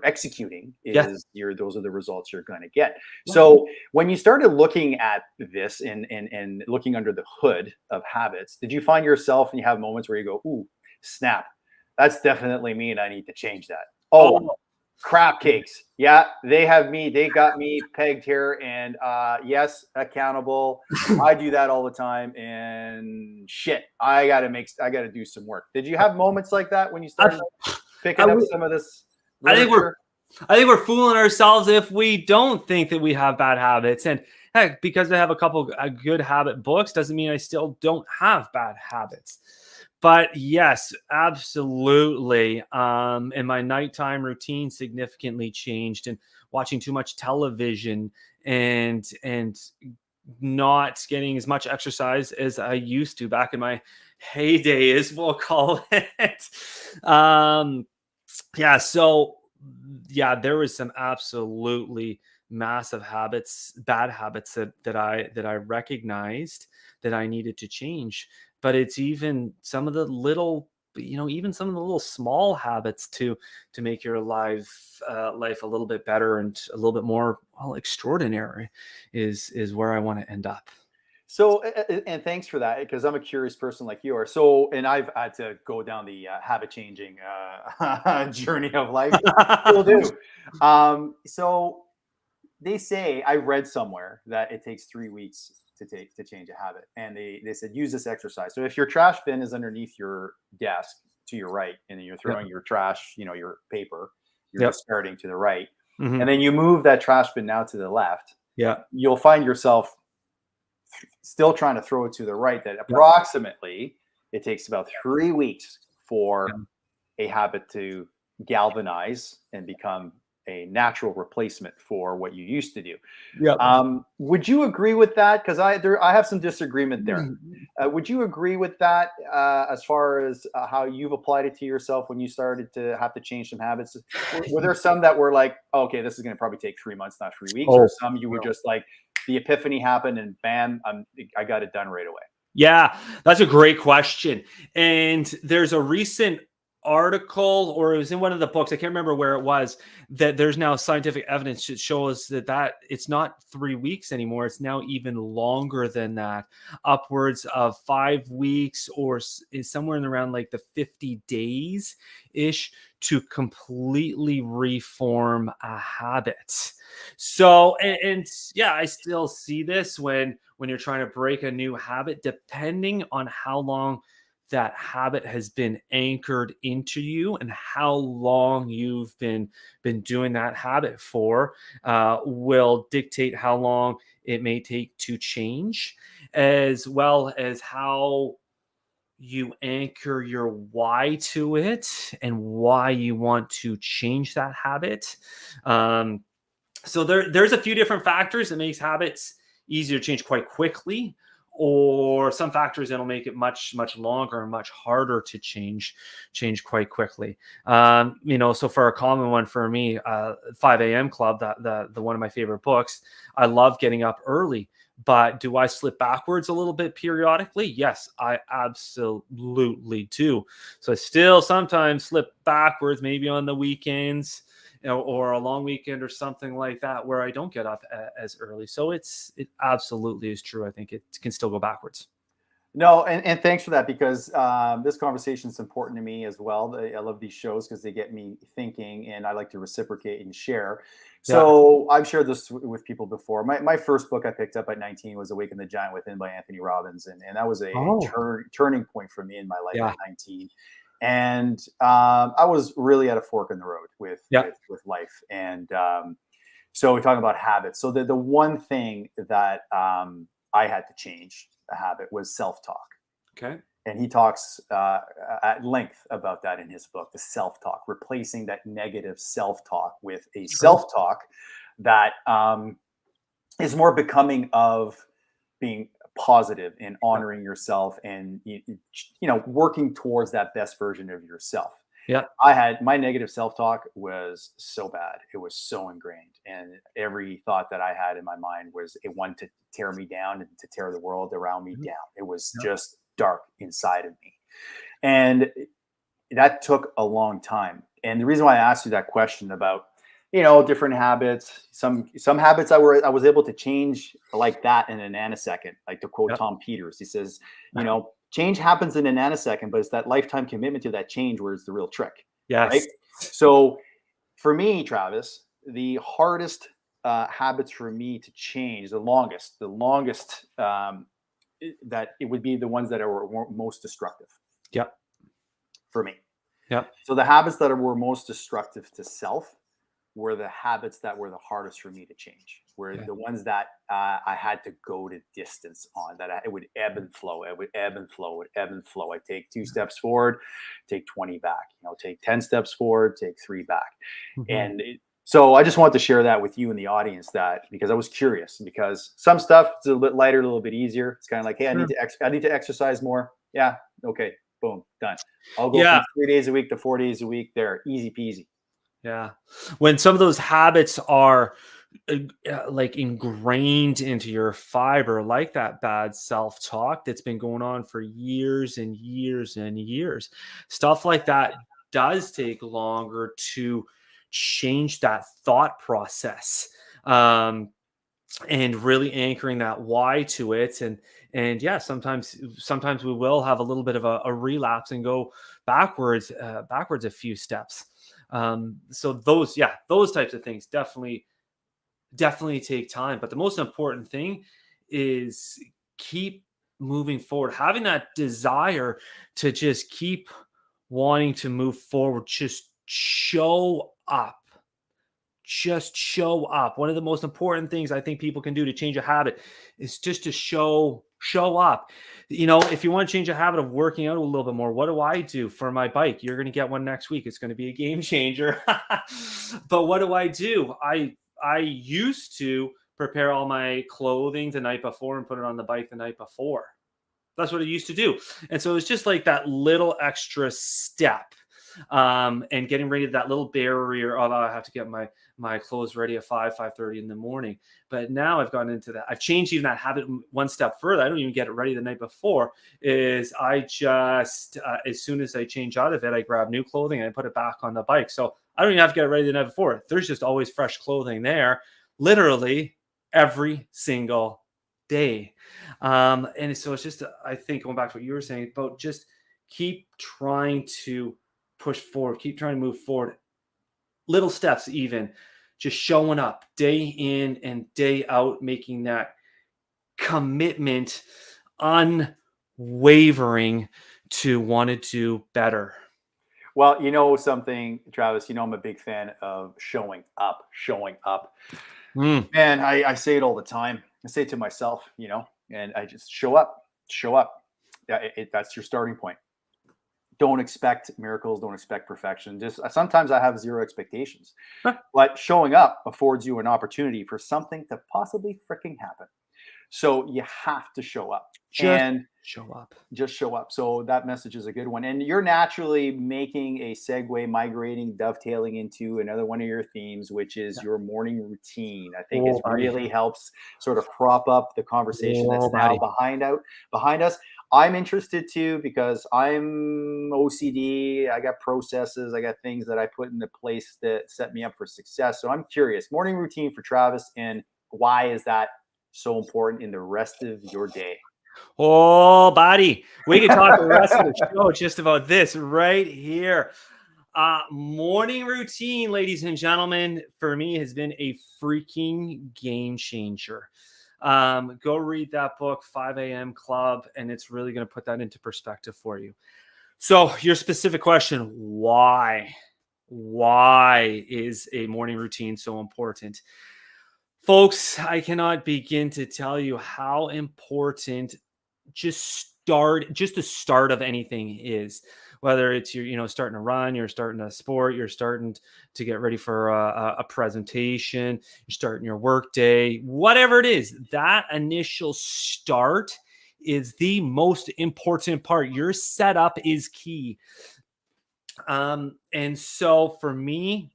executing is those are the results you're going to get. So when you started looking at this and looking under the hood of habits, did you find yourself and you have moments where you go, ooh, snap, that's definitely me and I need to change that? Oh, crap cakes. Yeah, they got me pegged here, and yes, accountable. I do that all the time, and shit, I gotta do some work. Did you have moments like that when you started picking up some of this literature? I think we're fooling ourselves if we don't think that we have bad habits. And heck, because I have a couple good habit books doesn't mean I still don't have bad habits. But yes, absolutely. And my nighttime routine significantly changed, and watching too much television and not getting as much exercise as I used to back in my heyday, as we'll call it. Yeah. So yeah, there was some absolutely massive bad habits that I recognized that I needed to change. But it's even some of the little, even some of the little small habits to make your life a little bit better and a little bit more, well, extraordinary is where I want to end up. So, and thanks for that, because I'm a curious person like you are. So, and I've had to go down the habit changing journey of life. Still do. So they say, I read somewhere that it takes 3 weeks to change a habit, and they said use this exercise. So if your trash bin is underneath your desk to your right, and then you're Yep. throwing your trash, your paper, you're Yep. discarding to the right, Hmm. and then you move that trash bin now to the left, Yeah. you'll find yourself still trying to throw it to the right. That Yep. approximately it takes about 3 weeks for Yeah. a habit to galvanize and become a natural replacement for what you used to do. Yep. Would you agree with that? Because I have some disagreement there. Would you agree with that as far as how you've applied it to yourself when you started to have to change some habits? Were there some that were like, oh, okay, this is going to probably take 3 months, not 3 weeks, or Oh, some you were no. just like, the epiphany happened and bam, I got it done right away? Yeah, that's a great question. And there's a recent article, or it was in one of the books, I can't remember where it was, that there's now scientific evidence that shows that it's not 3 weeks anymore. It's now even longer than that, upwards of 5 weeks, or is somewhere in around like the 50 days ish to completely reform a habit. So, and yeah, I still see this when you're trying to break a new habit, depending on how long that habit has been anchored into you and how long you've been doing that habit for, will dictate how long it may take to change, as well as how you anchor your why to it and why you want to change that habit. Um, so there's a few different factors that makes habits easier to change quite quickly, or some factors that'll make it much longer and much harder to change quite quickly. So for a common one for me, 5 a.m. Club, the one of my favorite books. I love getting up early, but do I slip backwards a little bit periodically? Yes, I absolutely do. So I still sometimes slip backwards, maybe on the weekends, or a long weekend or something like that, where I don't get up as early. So it absolutely is true. I think it can still go backwards. No, and thanks for that, because this conversation is important to me as well. I love these shows because they get me thinking, and I like to reciprocate and share. Yeah. So I've shared this with people before. My first book I picked up at 19 was Awaken the Giant Within by Anthony Robbins, and that was a Oh, turning point for me in my life at yeah. 19. And I was really at a fork in the road with Yeah. life, and so we're talking about habits. So the one thing that I had to change a habit was self-talk, Okay. and he talks at length about that in his book, the self-talk, replacing that negative self-talk with a Sure. self-talk that is more becoming of being positive and Yeah. honoring yourself, and working towards that best version of yourself. Yeah. I had my negative self-talk was so bad. It was so ingrained. And every thought that I had in my mind was it wanted to tear me down and to tear the world around me Mhm. down. It was Yeah. just dark inside of me. And that took a long time. And the reason why I asked you that question about, different habits, some habits I was able to change like that in a nanosecond, like to quote Yeah. Tom Peters. He says, change happens in a nanosecond, but it's that lifetime commitment to that change where it's the real trick, right? Yes. So for me, Travis, the hardest habits for me to change, the longest that it would be the ones that are most destructive Yeah. for me. Yeah. So the habits that were most destructive to self were the habits that were the hardest for me to change. Were Yeah. the ones that I had to go to distance on. It would ebb and flow. It would ebb and flow. It would ebb and flow. I take 2 steps forward, take 20 back. Take 10 steps forward, take 3 back. Mhm. And so I just wanted to share that with you and the audience, that because I was curious, because some stuff is a little bit lighter, a little bit easier. It's kind of like, hey, Sure. I need to exercise more. Yeah, okay, boom, done. I'll go from Yeah. 3 days a week to 4 days a week. There, easy peasy. Yeah. When some of those habits are like ingrained into your fiber, like that bad self-talk that's been going on for years and years and years, stuff like that does take longer to change that thought process. Um, and really anchoring that why to it, and yeah, sometimes we will have a little bit of a relapse and go backwards a few steps. So those, yeah, those types of things definitely take time, but the most important thing is keep moving forward, having that desire to just keep wanting to move forward. Just show up. One of the most important things I think people can do to change a habit is just to show up. If you want to change a habit of working out a little bit more, what do I do for my bike? You're going to get one next week. It's going to be a game changer. But what do? I used to prepare all my clothing the night before and put it on the bike the night before. That's what I used to do. And so it's just like that little extra step, and getting ready to that little barrier of, I have to get my clothes ready at 5:30 in the morning. But now I've gotten into that. I've changed even that habit one step further. I don't even get it ready the night before. Is I just as soon as I change out of it, I grab new clothing and I put it back on the bike. So I don't even have to get it ready the night before. There's just always fresh clothing there, literally every single day. And so it's just, I think, going back to what you were saying about just keep trying to push forward, keep trying to move forward, little steps, even just showing up day in and day out, making that commitment unwavering to want to do better. Well, you know something, Travis, I'm a big fan of showing up, showing up. Mm. Man, I say it all the time. I say it to myself, and I just show up, show up. Yeah, that's your starting point. Don't expect miracles. Don't expect perfection. Just sometimes I have zero expectations, but showing up affords you an opportunity for something to possibly freaking happen. So you have to show up Just and show up. just show up. So that message is a good one. And you're naturally making a segue, migrating, dovetailing into another one of your themes, which is Yeah. your morning routine. I think it Oh, buddy. really helps sort of prop up the conversation Oh, that's now buddy. behind us. I'm interested too because I'm OCD. I got processes. I got things that I put into place that set me up for success. So I'm curious. Morning routine for Travis, and why is that so important in the rest of your day? Oh, buddy. We can talk the rest of the show just about this right here. Morning routine, ladies and gentlemen, for me has been a freaking game changer. Go read that book, 5 a.m. Club, and it's really going to put that into perspective for you. So, your specific question, why? Why is a morning routine so important? Folks, I cannot begin to tell you how important just the start of anything is. Whether it's you're starting to run, you're starting a sport, you're starting to get ready for a presentation, you're starting your work day, whatever it is, that initial start is the most important part. Your setup is key. And so for me,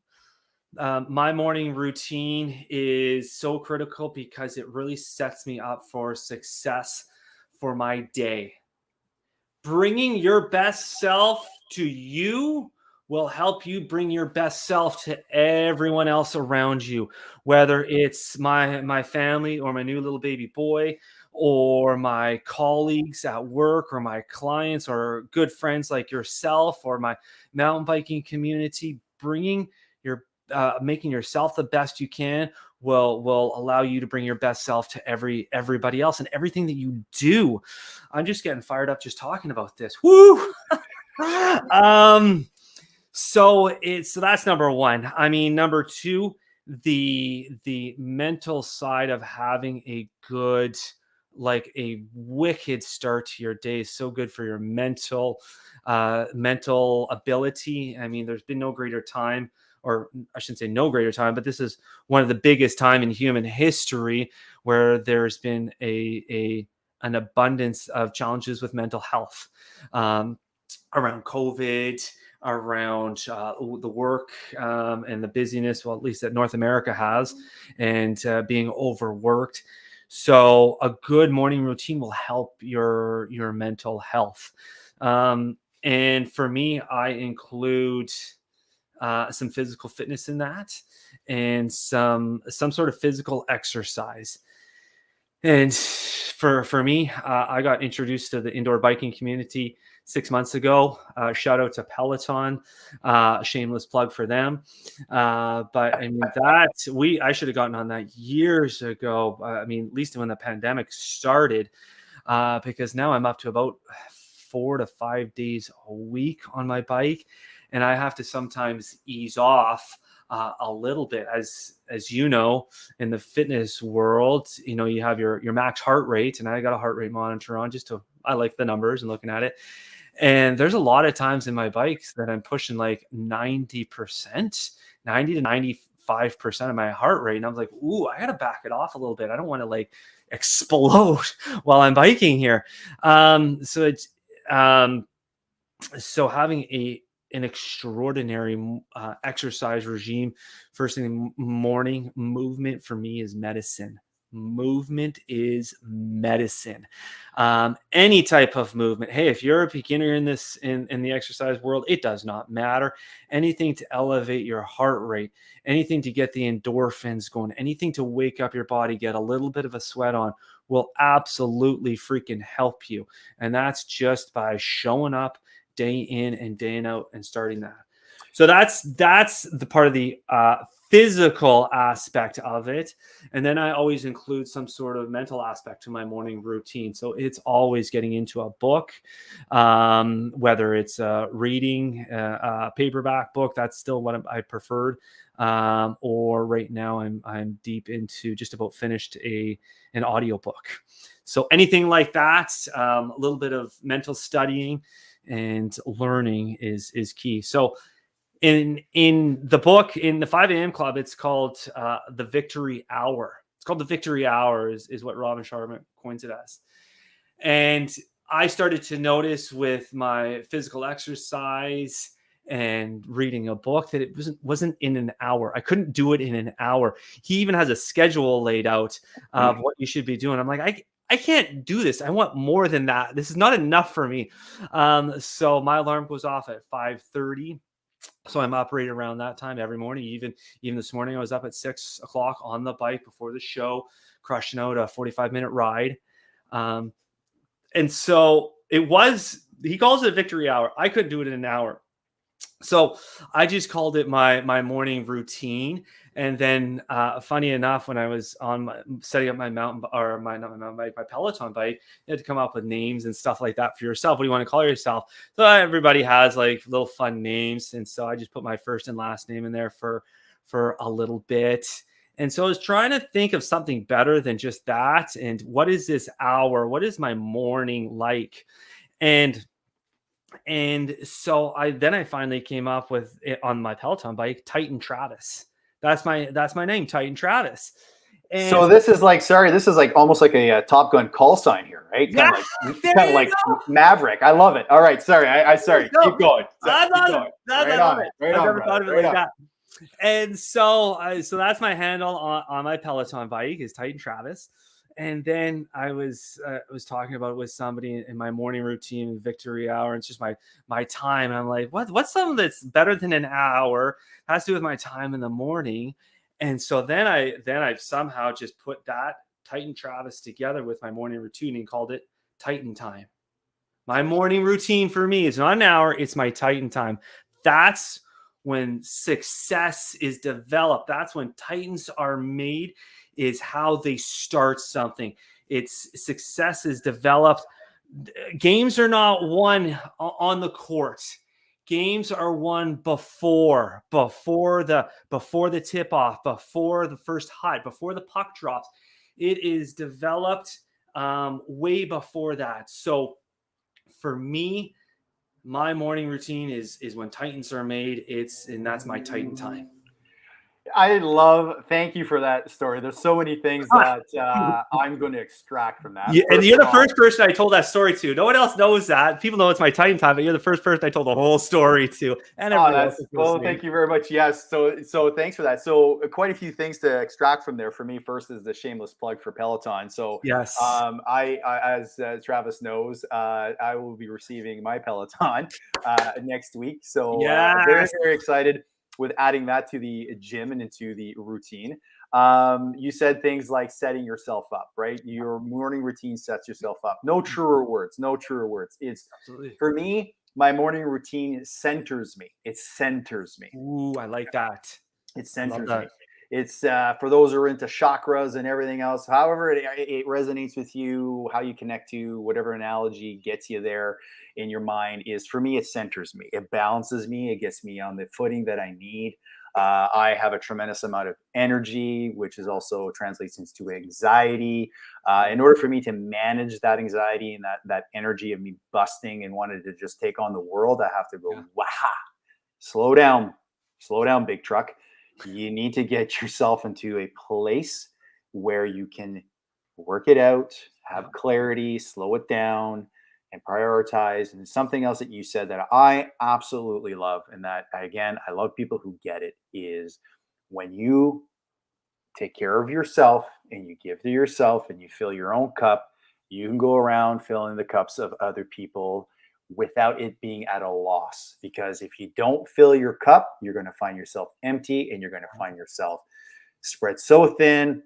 my morning routine is so critical because it really sets me up for success for my day. Bringing your best self to you will help you bring your best self to everyone else around you, whether it's my family or my new little baby boy or my colleagues at work or my clients or good friends like yourself or my mountain biking community. Bringing your making yourself the best you can will allow you to bring your best self to everybody else and everything that you do. I'm just getting fired up just talking about this. Woo! So that's number one. I mean, number two, the mental side of having a good, like a wicked start to your day is so good for your mental ability. I mean, there's been no greater time, or I shouldn't say no greater time, but this is one of the biggest time in human history where there's been an abundance of challenges with mental health. around COVID, around the work and the busyness, well, at least that North America has, and being overworked. So a good morning routine will help your mental health. And for me, I include some physical fitness in that, and some sort of physical exercise. And for me, I got introduced to the indoor biking community 6 months ago. Shout out to Peloton, shameless plug for them. But I mean I should have gotten on that years ago. I mean, at least when the pandemic started, because now I'm up to about 4 to 5 days a week on my bike, and I have to sometimes ease off a little bit, as you know, in the fitness world. You know, you have your max heart rate, and I got a heart rate monitor on I like the numbers and looking at it. And there's a lot of times in my bikes that I'm pushing like 90%, 90 to 95% of my heart rate. And I'm like, ooh, I got to back it off a little bit. I don't want to like explode while I'm biking here. So having an extraordinary exercise regime first thing in the morning. Movement for me is medicine. Movement is medicine. Any type of movement. Hey, if you're a beginner in the exercise world, it does not matter. Anything to elevate your heart rate, anything to get the endorphins going, anything to wake up your body, get a little bit of a sweat on, will absolutely freaking help you. And that's just by showing up day in and day out and starting that. So that's the part of the physical aspect of it. And then I always include some sort of mental aspect to my morning routine. So it's always getting into a book, whether it's reading a paperback book. That's still what I preferred. Or right now I'm deep into just about finished an audiobook. So anything like that, a little bit of mental studying and learning is key. So in the book, in the 5 a.m. Club, it's called the Victory Hour. It's called the Victory Hour is what Robin Sharma coins it as. And I started to notice with my physical exercise and reading a book that it wasn't in an hour. I couldn't do it in an hour. He even has a schedule laid out of what you should be doing. I'm like, I can't do this. I want more than that. This is not enough for me. So my alarm goes off at 5:30. So I'm operating around that time every morning. Even this morning, I was up at 6 o'clock on the bike before the show, crushing out a 45-minute ride. And so he calls it a victory hour. I couldn't do it in an hour. So I just called it my morning routine. And then funny enough, when I was setting up my not my mountain bike, my Peloton bike, you had to come up with names and stuff like that for yourself. What do you want to call yourself? So everybody has like little fun names. And so I just put my first and last name in there for a little bit. And so I was trying to think of something better than just that. And what is this hour? What is my morning like? And so I finally came up with it on my Peloton bike, Titan Travis. That's my name, Titan Travis. And so this is like almost like a Top Gun call sign here, right? Yeah, kind of like Maverick. I love it. All right, sorry, I sorry. Keep going. Right on. I've never thought of it like that. And so that's my handle on my Peloton bike is Titan Travis. And then I was talking about it with somebody in my morning routine, Victory Hour. And it's just my time. And I'm like, what's something that's better than an hour? It has to do with my time in the morning. And so then I've somehow just put that Titan Travis together with my morning routine and called it Titan Time. My morning routine for me is not an hour. It's my Titan time. That's when success is developed. That's when Titans are made, is how they start something. It's success is developed. Games are not won on the court. Games are won before the tip off, before the first hut, before the puck drops. It is developed way before that. So for me, my morning routine is when Titans are made. And that's my Titan time. Thank you for that story. There's so many things that I'm going to extract from that. Yeah, and First you're of the all, first person I told that story to. No one else knows that. People know it's my time, but you're the first person I told the whole story to, and oh, everybody else is well, listening. thank you very much. Yes. So thanks for that. So quite a few things to extract from there for me. First is the shameless plug for Peloton. So, Yes. as Travis knows, I will be receiving my Peloton next week. So, very, Yes. very excited with adding that to the gym and into the routine. You said things like setting yourself up, right? Your morning routine sets yourself up. No truer words. No truer words. It's Absolutely. for me, my morning routine centers me. It centers me. Ooh, I like that. It I love centers me. that. It's for those who are into chakras and everything else. However, it resonates with you, how you connect to whatever analogy gets you there in your mind is for me. It centers me. It balances me. It gets me on the footing that I need. I have a tremendous amount of energy, which is also translates into anxiety. In order for me to manage that anxiety and that energy of me busting and wanting to just take on the world, I have to go, Yeah. wow, slow down, big truck. You need to get yourself into a place where you can work it out, have Yeah. clarity, slow it down, and prioritize. And something else that you said that I absolutely love, and that again, I love people who get it, is when you take care of yourself and you give to yourself and you fill your own cup, you can go around filling the cups of other people without it being at a loss. Because if you don't fill your cup, you're going to find yourself empty and you're going to find yourself spread so thin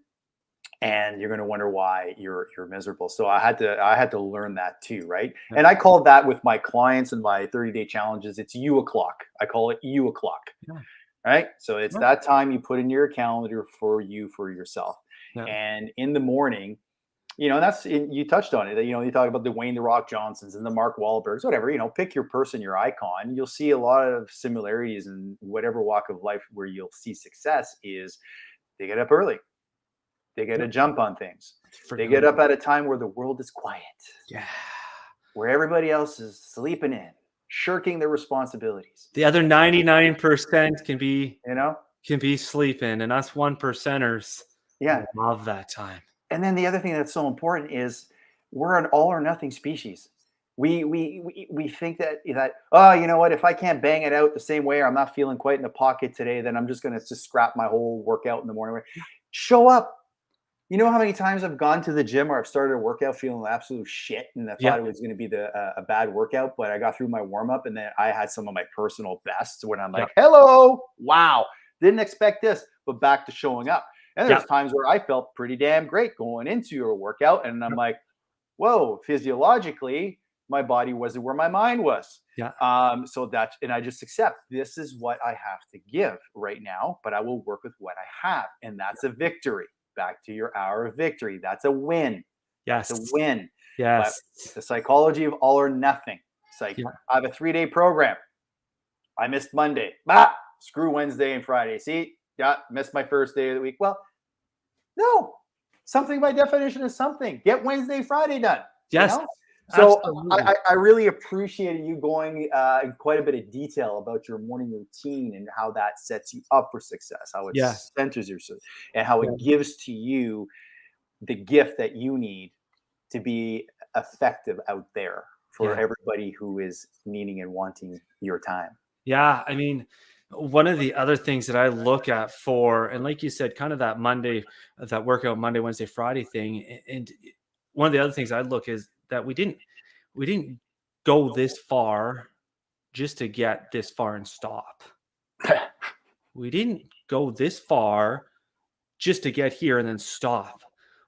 and you're going to wonder why you're miserable. So I had to learn that too, right? Yeah. And I call that with my clients and my 30-day challenges, it's you o'clock. I call it you o'clock. Yeah. Right. So it's Yeah. that time you put in your calendar for you, for yourself. Yeah. And in the morning, that's you touched on it. You talk about the Wayne the Rock Johnsons and the Mark Wahlbergs, whatever. Pick your person, your icon. You'll see a lot of similarities in whatever walk of life where you'll see success is they get up early, they get Yeah. a jump on things, they Freaking get love up at a time where the world is quiet, it. Yeah. where everybody else is sleeping in, shirking their responsibilities. The other 99% You know, can be sleeping, and us one percenters yeah. love that time. And then the other thing that's so important is we're an all or nothing species. We think that oh, you know what, if I can't bang it out the same way or I'm not feeling quite in the pocket today, then I'm just going to just scrap my whole workout in the morning. Show up. You know how many times I've gone to the gym or I've started a workout feeling absolute shit and I Yeah. thought it was going to be a bad workout, but I got through my warm up and then I had some of my personal bests when I'm Yeah. like, hello, wow, didn't expect this, but back to showing up. And Yeah. there's times where I felt pretty damn great going into a workout and I'm like, whoa, physiologically, my body wasn't where my mind was. Yeah. And I just accept this is what I have to give right now, but I will work with what I have. And that's a victory. Back to your hour of victory. That's a win. That's a Yes. win. But Yes. the psychology of all or nothing. It's like Yeah. I have a 3-day program. I missed Monday. Bah, screw Wednesday and Friday. See, yeah, missed my first day of the week. Well, no, something by definition is something. Get Wednesday, Friday done. You Yes. know. So Absolutely. I really appreciated you going in quite a bit of detail about your morning routine and how that sets you up for success, how it Yeah. centers yourself, and how Yeah. it gives to you the gift that you need to be effective out there for Yeah. everybody who is needing and wanting your time. Yeah. I mean, one of the other things that I look at for, and like you said, kind of that Monday, that workout Monday, Wednesday, Friday thing. And one of the other things I look is that we didn't go this far just to get this far and stop. We didn't go this far just to get here and then stop.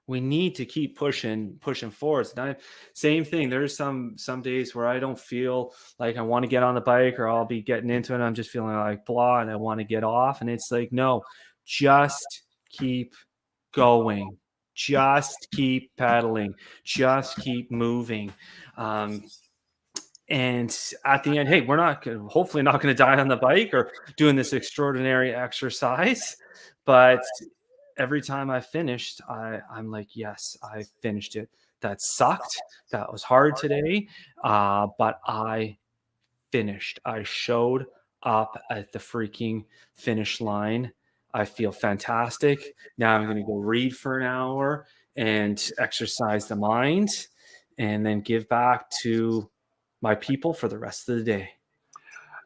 We need to keep pushing forwards. And same thing. There's some days where I don't feel like I want to get on the bike or I'll be getting into it. I'm just feeling like blah and I want to get off. And it's like, no, just keep going. Just keep pedaling. Just keep moving. Um, and at the end, hey, we're hopefully not going to die on the bike or doing this extraordinary exercise. But every time I finished, I'm like, yes, I finished it. That sucked. That was hard today. But I finished. I showed up at the freaking finish line. I feel fantastic. Now I'm going to go read for an hour and exercise the mind and then give back to my people for the rest of the day.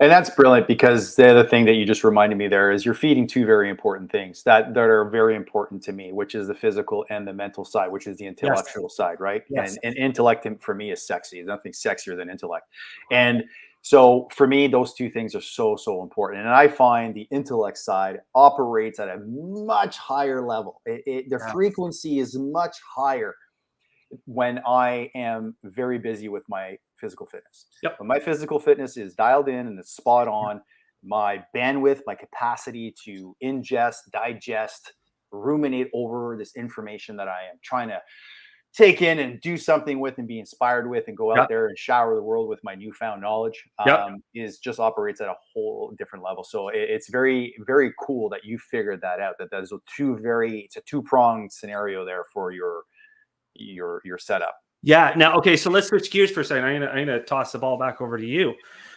And that's brilliant, because the other thing that you just reminded me there is you're feeding two very important things that are very important to me, which is the physical and the mental side, which is the Yes. intellectual side, right? Yes. And intellect for me is sexy. There's nothing sexier than intellect. And so for me, those two things are so, so important. And I find the intellect side operates at a much higher level. The Yeah. frequency is much higher when I am very busy with my physical fitness. Yep. When my physical fitness is dialed in and it's spot on, my bandwidth, my capacity to ingest, digest, ruminate over this information that I am trying to take in and do something with and be inspired with and go out Yep. there and shower the world with my newfound knowledge, Yep. is just operates at a whole different level. So it's very, very cool that you figured that out, that there's it's a two-pronged scenario there for your setup. Yeah. Now, okay. So let's switch gears for a second. I'm gonna toss the ball back over to you.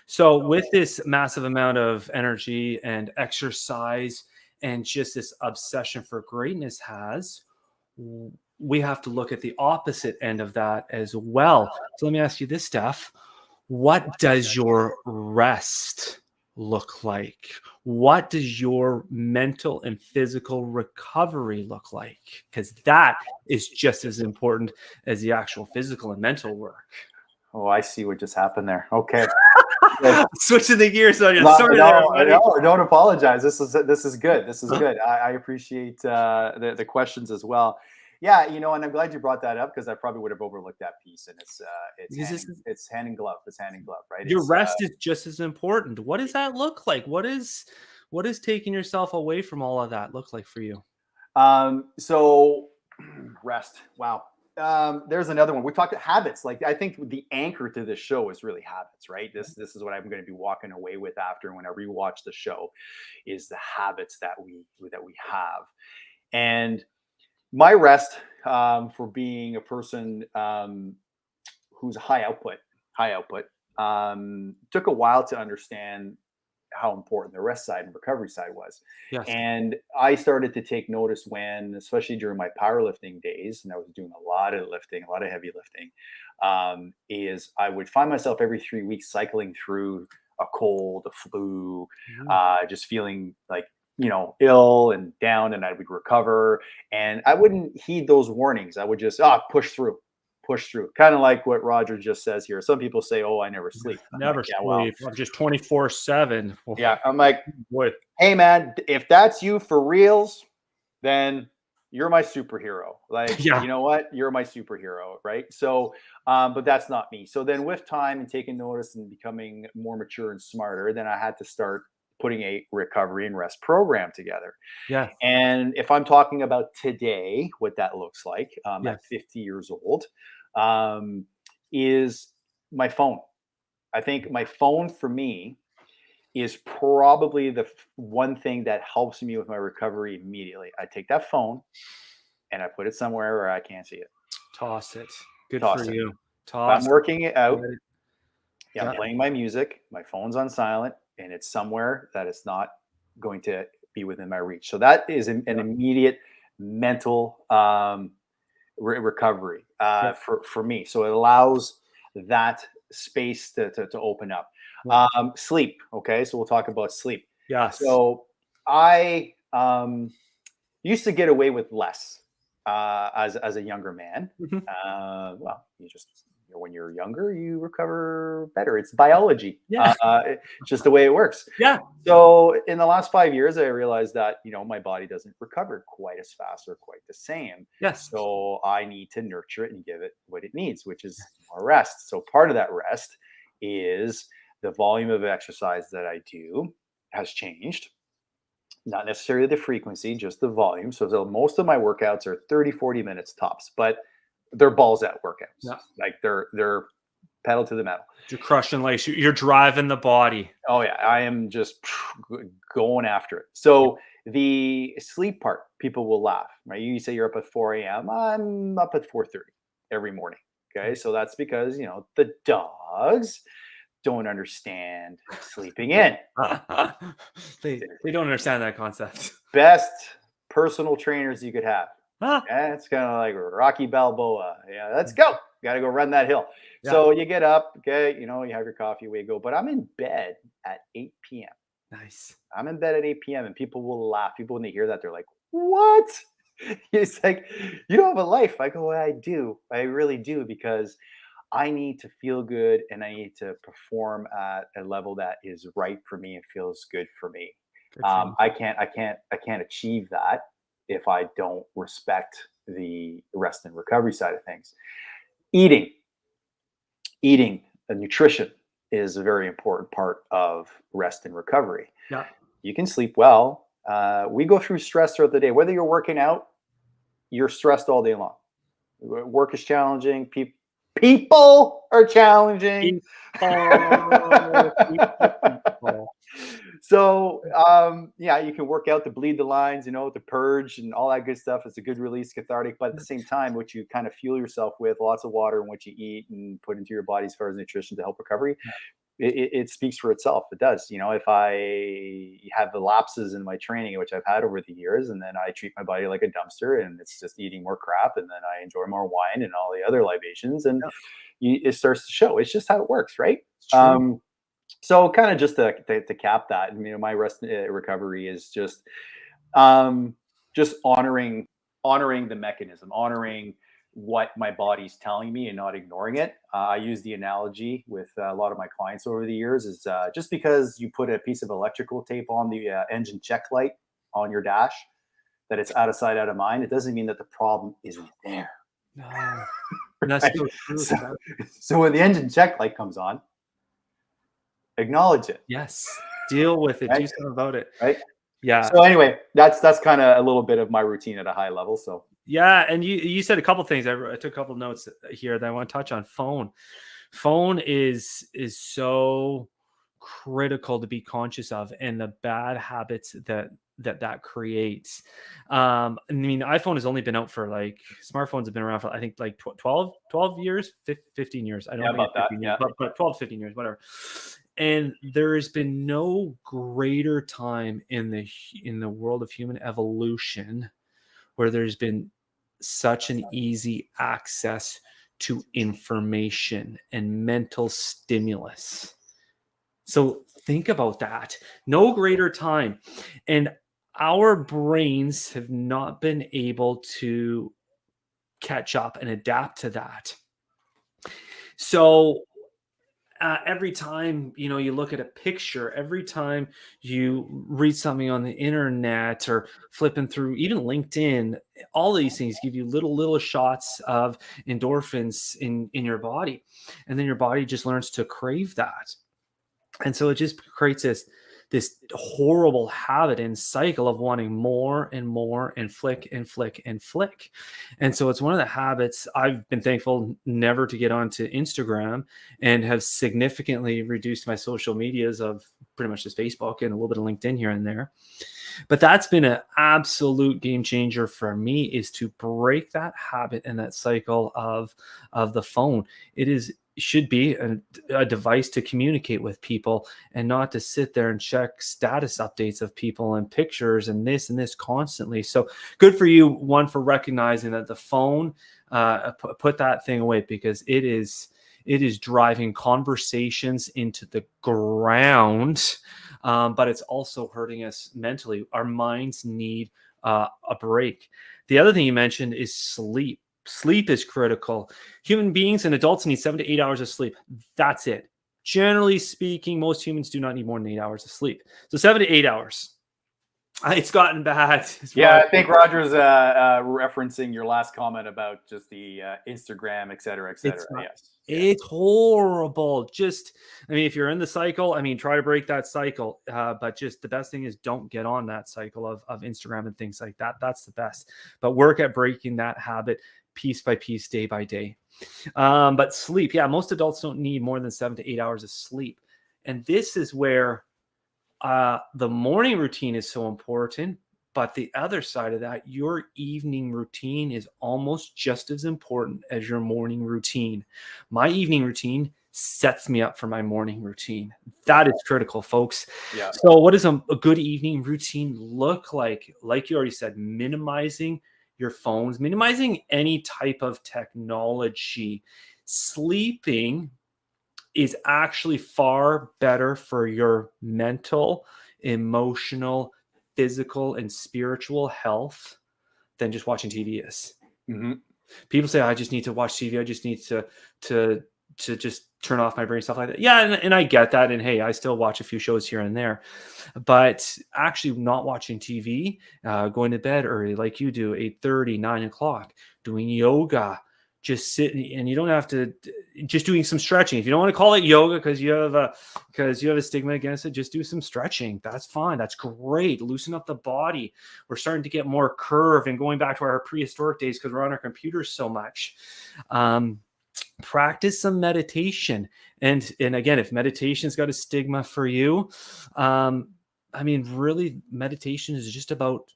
So with this massive amount of energy and exercise and just this obsession for greatness we have to look at the opposite end of that as well. So let me ask you this, Steph. What does your rest look like? What does your mental and physical recovery look like? Because that is just as important as the actual physical and mental work. Oh, I see what just happened there. Okay. Switching the gears on you. No, Sorry no, there, everybody. no, don't apologize. This is good. This is good. I appreciate the questions as well. Yeah, and I'm glad you brought that up, because I probably would have overlooked that piece. And it's hand in glove. It's hand in glove, right? Your It's rest is just as important. What does that look like? What is taking yourself away from all of that look like for you? So rest. Wow. There's another one. We talked habits. Like, I think the anchor to this show is really habits, right? This is what I'm going to be walking away with after when I rewatch the show, is the habits that we have. And my rest, for being a person who's high output, took a while to understand how important the rest side and recovery side was. Yes. And I started to take notice when, especially during my powerlifting days, and I was doing a lot of lifting, a lot of heavy lifting, is I would find myself every 3 weeks cycling through a cold, a flu, just feeling like, ill and down, and I would recover, and I wouldn't heed those warnings. I would just push through, kind of like what Roger just says here. Some people say, oh, I never sleep. Never sleep. I'm just 24/7. Yeah, I'm like, Boy. hey man, if that's you for reals, then you're my superhero. Like, Yeah. you know what? You're my superhero, right? So, but that's not me. So then with time and taking notice and becoming more mature and smarter, then I had to start putting a recovery and rest program together. Yeah. And if I'm talking about today, what that looks like, Yes. at 50 years old, is my phone. I think my phone for me is probably the one thing that helps me with my recovery immediately. I take that phone and I put it somewhere where I can't see it. Toss it. Good Toss for it. you. If Toss I'm working it out, it. yeah, I'm playing my music, my phone's on silent, and it's somewhere that it's not going to be within my reach. So that is an immediate mental recovery for me. So it allows that space to open up. Sleep. Okay, so we'll talk about sleep. Yes. So I used to get away with less as a younger man. Well, when you're younger, you recover better. It's biology. Yeah. It's just the way it works. Yeah. So in the last 5 years, I realized that my body doesn't recover quite as fast or quite the same. Yes. So I need to nurture it and give it what it needs, which is more rest. So part of that rest is the volume of exercise that I do has changed. Not necessarily the frequency, just the volume. So most of my workouts are 30, 40 minutes tops, but they're balls out workouts. Yeah. Like they're pedal to the metal. You're crushing lace. You're driving the body. Oh yeah, I am just going after it. So the sleep part, people will laugh, right? You say you're up at 4 a.m. I'm up at 4:30 every morning. Okay, so that's because the dogs don't understand sleeping in. They don't understand that concept. Best personal trainers you could have. Ah, Yeah, it's kind of like Rocky Balboa. Yeah, let's go. Got to go run that hill. yeah, So you get up, okay, you know, you have your coffee, away you go. But I'm in bed at 8 p.m. nice. I'm in bed at 8 p.m. and people will laugh. People, when they hear that, they're like, what? It's like, you don't have a life. I go, I do. I really do, because I need to feel good and I need to perform at a level that is right for me and feels good for me. Good for you. I can't achieve that if I don't respect the rest and recovery side of things. Eating, eating, nutrition is a very important part of rest and recovery. Yeah. You can sleep well. We go through stress throughout the day. Whether you're working out, you're stressed all day long. Work is challenging. People are challenging. People, people. So yeah, you can work out to bleed the lines, you know, to purge and all that good stuff. It's a good release, cathartic. But at the same time, what you kind of fuel yourself with, lots of water and what you eat and put into your body as far as nutrition to help recovery, it speaks for itself. It does. You know, if I have the lapses in my training, which I've had over the years, and then I treat my body like a dumpster and it's just eating more crap, and then I enjoy more wine and all the other libations, and Yeah, it starts to show. It's just how it works, right? it's true. So kind of just to cap that, you know, my rest recovery is just honoring the mechanism, honoring what my body's telling me and not ignoring it. I use the analogy with a lot of my clients over the years is just because you put a piece of electrical tape on the engine check light on your dash, that it's out of sight, out of mind. It doesn't mean that the problem isn't there. No, that's Right? so true. So, so when the engine check light comes on, acknowledge it. Yes, deal with it. Right? Do something about it. Right. Yeah, So anyway, that's kind of a little bit of my routine at a high level. So yeah. And you said a couple things. I took a couple notes here that I want to touch on. Phone is so critical to be conscious of, and the bad habits that creates. I mean, iPhone has only been out for like, smartphones have been around for, I think, like 12 years, 15 years. I don't yeah, think about it's that. 15 years, Yeah. but 12, 15 years, whatever. And there has been no greater time in the world of human evolution where there's been such an easy access to information and mental stimulus. So think about that. No greater time. And our brains have not been able to catch up and adapt to that. So every time, you know, you look at a picture, every time you read something on the internet or flipping through even LinkedIn, all these things give you little shots of endorphins in your body, and then your body just learns to crave that. And so it just creates this horrible habit and cycle of wanting more and more and flick and flick and flick. And so it's one of the habits I've been thankful never to get onto Instagram, and have significantly reduced my social medias of pretty much just Facebook and a little bit of LinkedIn here and there. But that's been an absolute game changer for me, is to break that habit and that cycle of the phone. Should be a device to communicate with people, and not to sit there and check status updates of people and pictures and this constantly. So good for you, one, for recognizing that the phone, put that thing away, because it is driving conversations into the ground. But it's also hurting us mentally. Our minds need a break. The other thing you mentioned is sleep. Sleep is critical. Human beings and adults need 7 to 8 hours of sleep. That's it. Generally speaking, most humans do not need more than 8 hours of sleep. So 7 to 8 hours. It's gotten bad. Yeah, I think Roger's referencing your last comment about just the Instagram, et cetera, et cetera. It's not. Yes. Yeah. It's horrible. Just, I mean, if you're in the cycle, I mean, try to break that cycle. But just the best thing is, don't get on that cycle of Instagram and things like that. That's the best. But work at breaking that habit piece by piece, day by day. But sleep, yeah, most adults don't need more than 7 to 8 hours of sleep. And this is where the morning routine is so important. But the other side of that, your evening routine is almost just as important as your morning routine. My evening routine sets me up for my morning routine. That is critical, folks. Yeah. So what does a good evening routine look like? Like you already said, minimizing your phones, minimizing any type of technology. Sleeping is actually far better for your mental, emotional, physical, and spiritual health than just watching TV is. Mm-hmm. People say, I just need to watch TV. I just need to just turn off my brain, stuff like that. Yeah, and I get that. And hey, I still watch a few shows here and there, but actually not watching TV, going to bed early like you do, 8:30, 9 o'clock, doing yoga, just sitting, and you don't have to, just doing some stretching. If you don't want to call it yoga because you have a stigma against it, just do some stretching. That's fine. That's great. Loosen up the body. We're starting to get more curve and going back to our prehistoric days because we're on our computers so much. Practice some meditation. And again, if meditation's got a stigma for you, really meditation is just about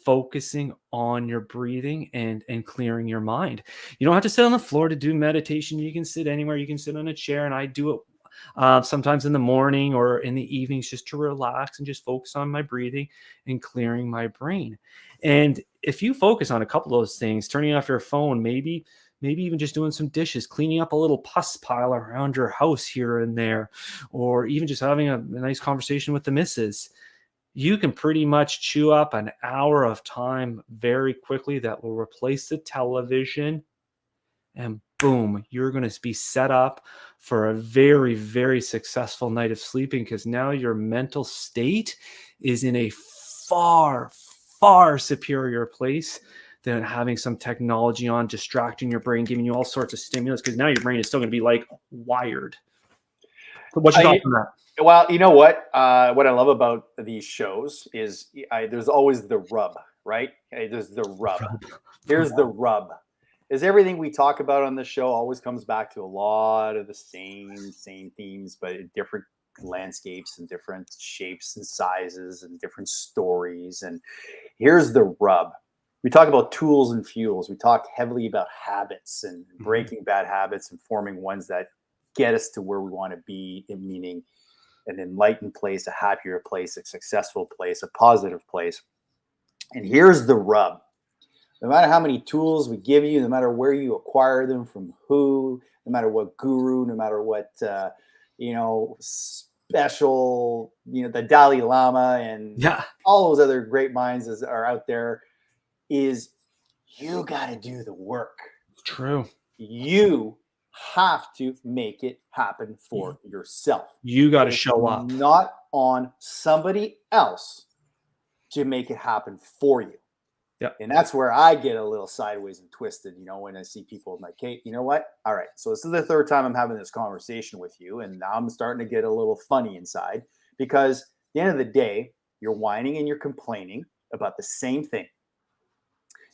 focusing on your breathing and clearing your mind. You don't have to sit on the floor to do meditation. You can sit anywhere. You can sit on a chair, and I do it sometimes in the morning or in the evenings just to relax and just focus on my breathing and clearing my brain. And if you focus on a couple of those things, turning off your phone, maybe even just doing some dishes, cleaning up a little pus pile around your house here and there, or even just having a nice conversation with the missus, you can pretty much chew up an hour of time very quickly that will replace the television. And boom, you're going to be set up for a very, very successful night of sleeping, because now your mental state is in a far, far superior place than having some technology on, distracting your brain, giving you all sorts of stimulus, because now your brain is still going to be like wired. So what's your thoughts on that? Well, you know what? What I love about these shows is there's always the rub, right? There's the rub. Here's the rub. Is everything we talk about on this show always comes back to a lot of the same themes, but in different landscapes and different shapes and sizes and different stories. And here's the rub. We talk about tools and fuels. We talk heavily about habits and breaking bad habits and forming ones that get us to where we want to be, in meaning an enlightened place, a happier place, a successful place, a positive place. And here's the rub. No matter how many tools we give you, no matter where you acquire them from who, no matter what guru, no matter what, special, the Dalai Lama and all those other great minds are out there, is you got to do the work. True. You have to make it happen for yourself. You got to show up. Not on somebody else to make it happen for you. Yeah. And that's where I get a little sideways and twisted, when I see people like, hey, you know what? All right. So this is the third time I'm having this conversation with you. And now I'm starting to get a little funny inside, because at the end of the day, you're whining and you're complaining about the same thing.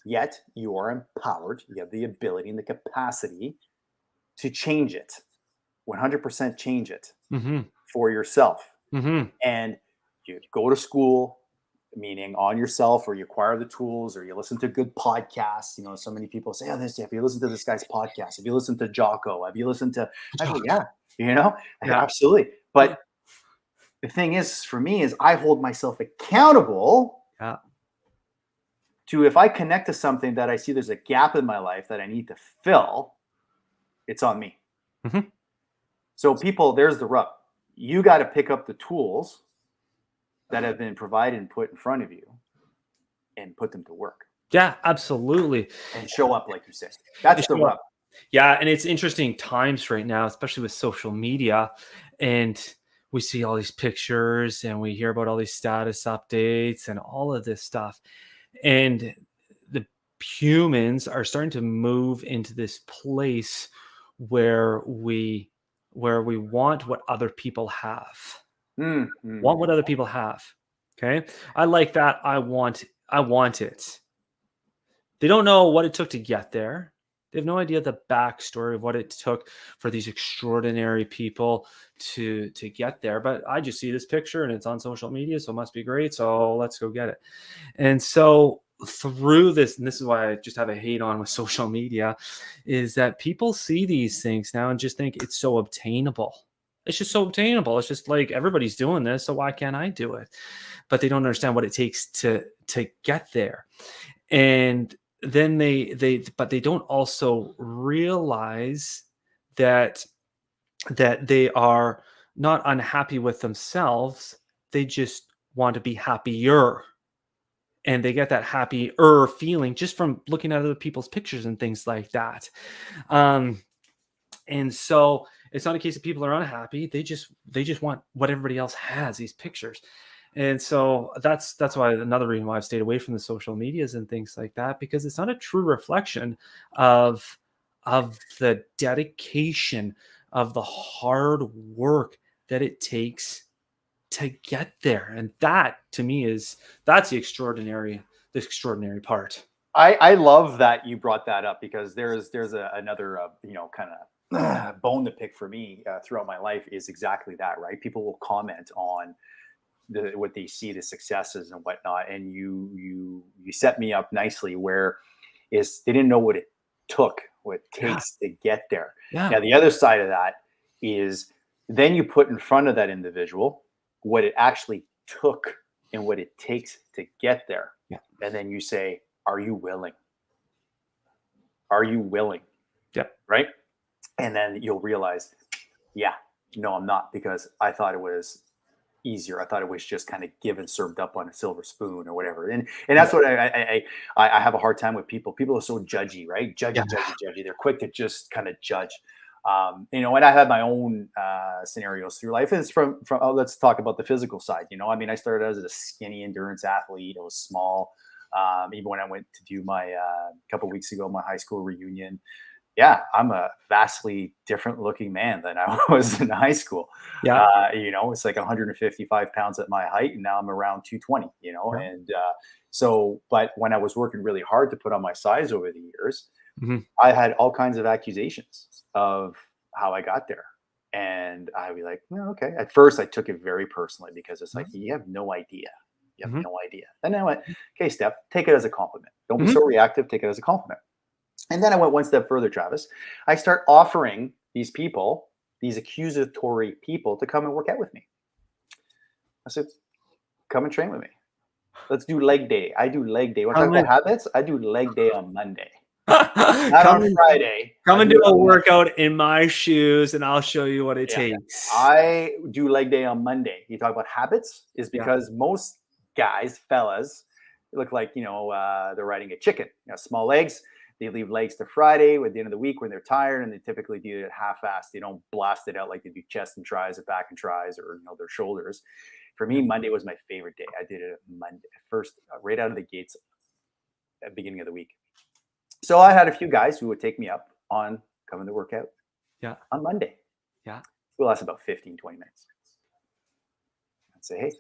Yet you are empowered. You have the ability and the capacity to change it, 100% change it for yourself. And you go to school, meaning on yourself, or you acquire the tools, or you listen to good podcasts. So many people say, oh, have you listened to this guy's podcast? Have you listened to Jocko? Have you listened to, absolutely. But the thing is, for me, is I hold myself accountable to, if I connect to something that I see there's a gap in my life that I need to fill, it's on me. So people, there's the rub. You got to pick up the tools that have been provided and put in front of you and put them to work. Yeah, absolutely. And show up, like you said. That's the rub. Yeah, and it's interesting times right now, especially with social media. And we see all these pictures and we hear about all these status updates and all of this stuff. And the humans are starting to move into this place where we want what other people have. Want what other people have. Okay. I like that. I want it. They don't know what it took to get there. They have no idea the backstory of what it took for these extraordinary people to get there. But I just see this picture and it's on social media, so it must be great. So let's go get it. And so through this, and this is why I just have a hate on with social media, is that people see these things now and just think it's so obtainable. It's just so obtainable. It's just like everybody's doing this, so why can't I do it? But they don't understand what it takes to get there. And then but they don't also realize that they are not unhappy with themselves. They just want to be happier, and they get that happier feeling just from looking at other people's pictures and things like that. Um, and so it's not a case of people are unhappy. They just want what everybody else has, these pictures. And so that's why another reason why I've stayed away from the social medias and things like that, because it's not a true reflection of the dedication, of the hard work that it takes to get there. And that to me that's the extraordinary part. I love that you brought that up because there's another kind of bone to pick for me throughout my life is exactly that, right? People will comment on what they see, the successes and whatnot, and you set me up nicely where is they didn't know what it Yeah. takes to get there. Yeah. Now the other side of that is then you put in front of that individual what it actually took and what it takes to get there, Yeah. and then you say, are you willing? Are you willing? Yeah. Right? And then you'll realize, yeah, no, I'm not, because I thought it was easier. I thought it was just kind of given, served up on a silver spoon or whatever. And that's what I have a hard time with people. People are so judgy, right? Yeah. Judgy. They're quick to just kind of judge. And I had my own scenarios through life. And it's from let's talk about the physical side. I mean, I started as a skinny endurance athlete. I was small. Even when I went to do my couple weeks ago, my high school reunion, yeah, I'm a vastly different looking man than I was in high school. Yeah. It's like 155 pounds at my height, and now I'm around 220, Yeah. and but when I was working really hard to put on my size over the years, Mhm. I had all kinds of accusations of how I got there. And I'd be like, well, okay. At first, I took it very personally because it's like, Mhm. you have no idea. You have Mhm. no idea. And then I went, okay, Steph, take it as a compliment. Don't be Mhm. so reactive. Take it as a compliment. And then I went one step further, Travis. I start offering these people, these accusatory people, to come and work out with me. I said, come and train with me. Let's do leg day. I do leg day. Want to talk Come about and habits? I do leg day on Monday, not come on and Friday. come I and do do it a on Monday. workout in my shoes, and I'll show you what it Yeah. takes. I do leg day on Monday. You talk about habits is Yeah. because most guys, fellas, look like, they're riding a chicken. Small legs. They leave legs to Friday at the end of the week when they're tired, and they typically do it half-assed. They don't blast it out like they do chest and tries or back and tries or their shoulders. For me, Yeah. Monday was my favorite day. I did it Monday first, right out of the gates at the beginning of the week. So I had a few guys who would take me up on coming to work out Yeah. on Monday. Yeah. It lasts about 15, 20 minutes. I'd say, hey,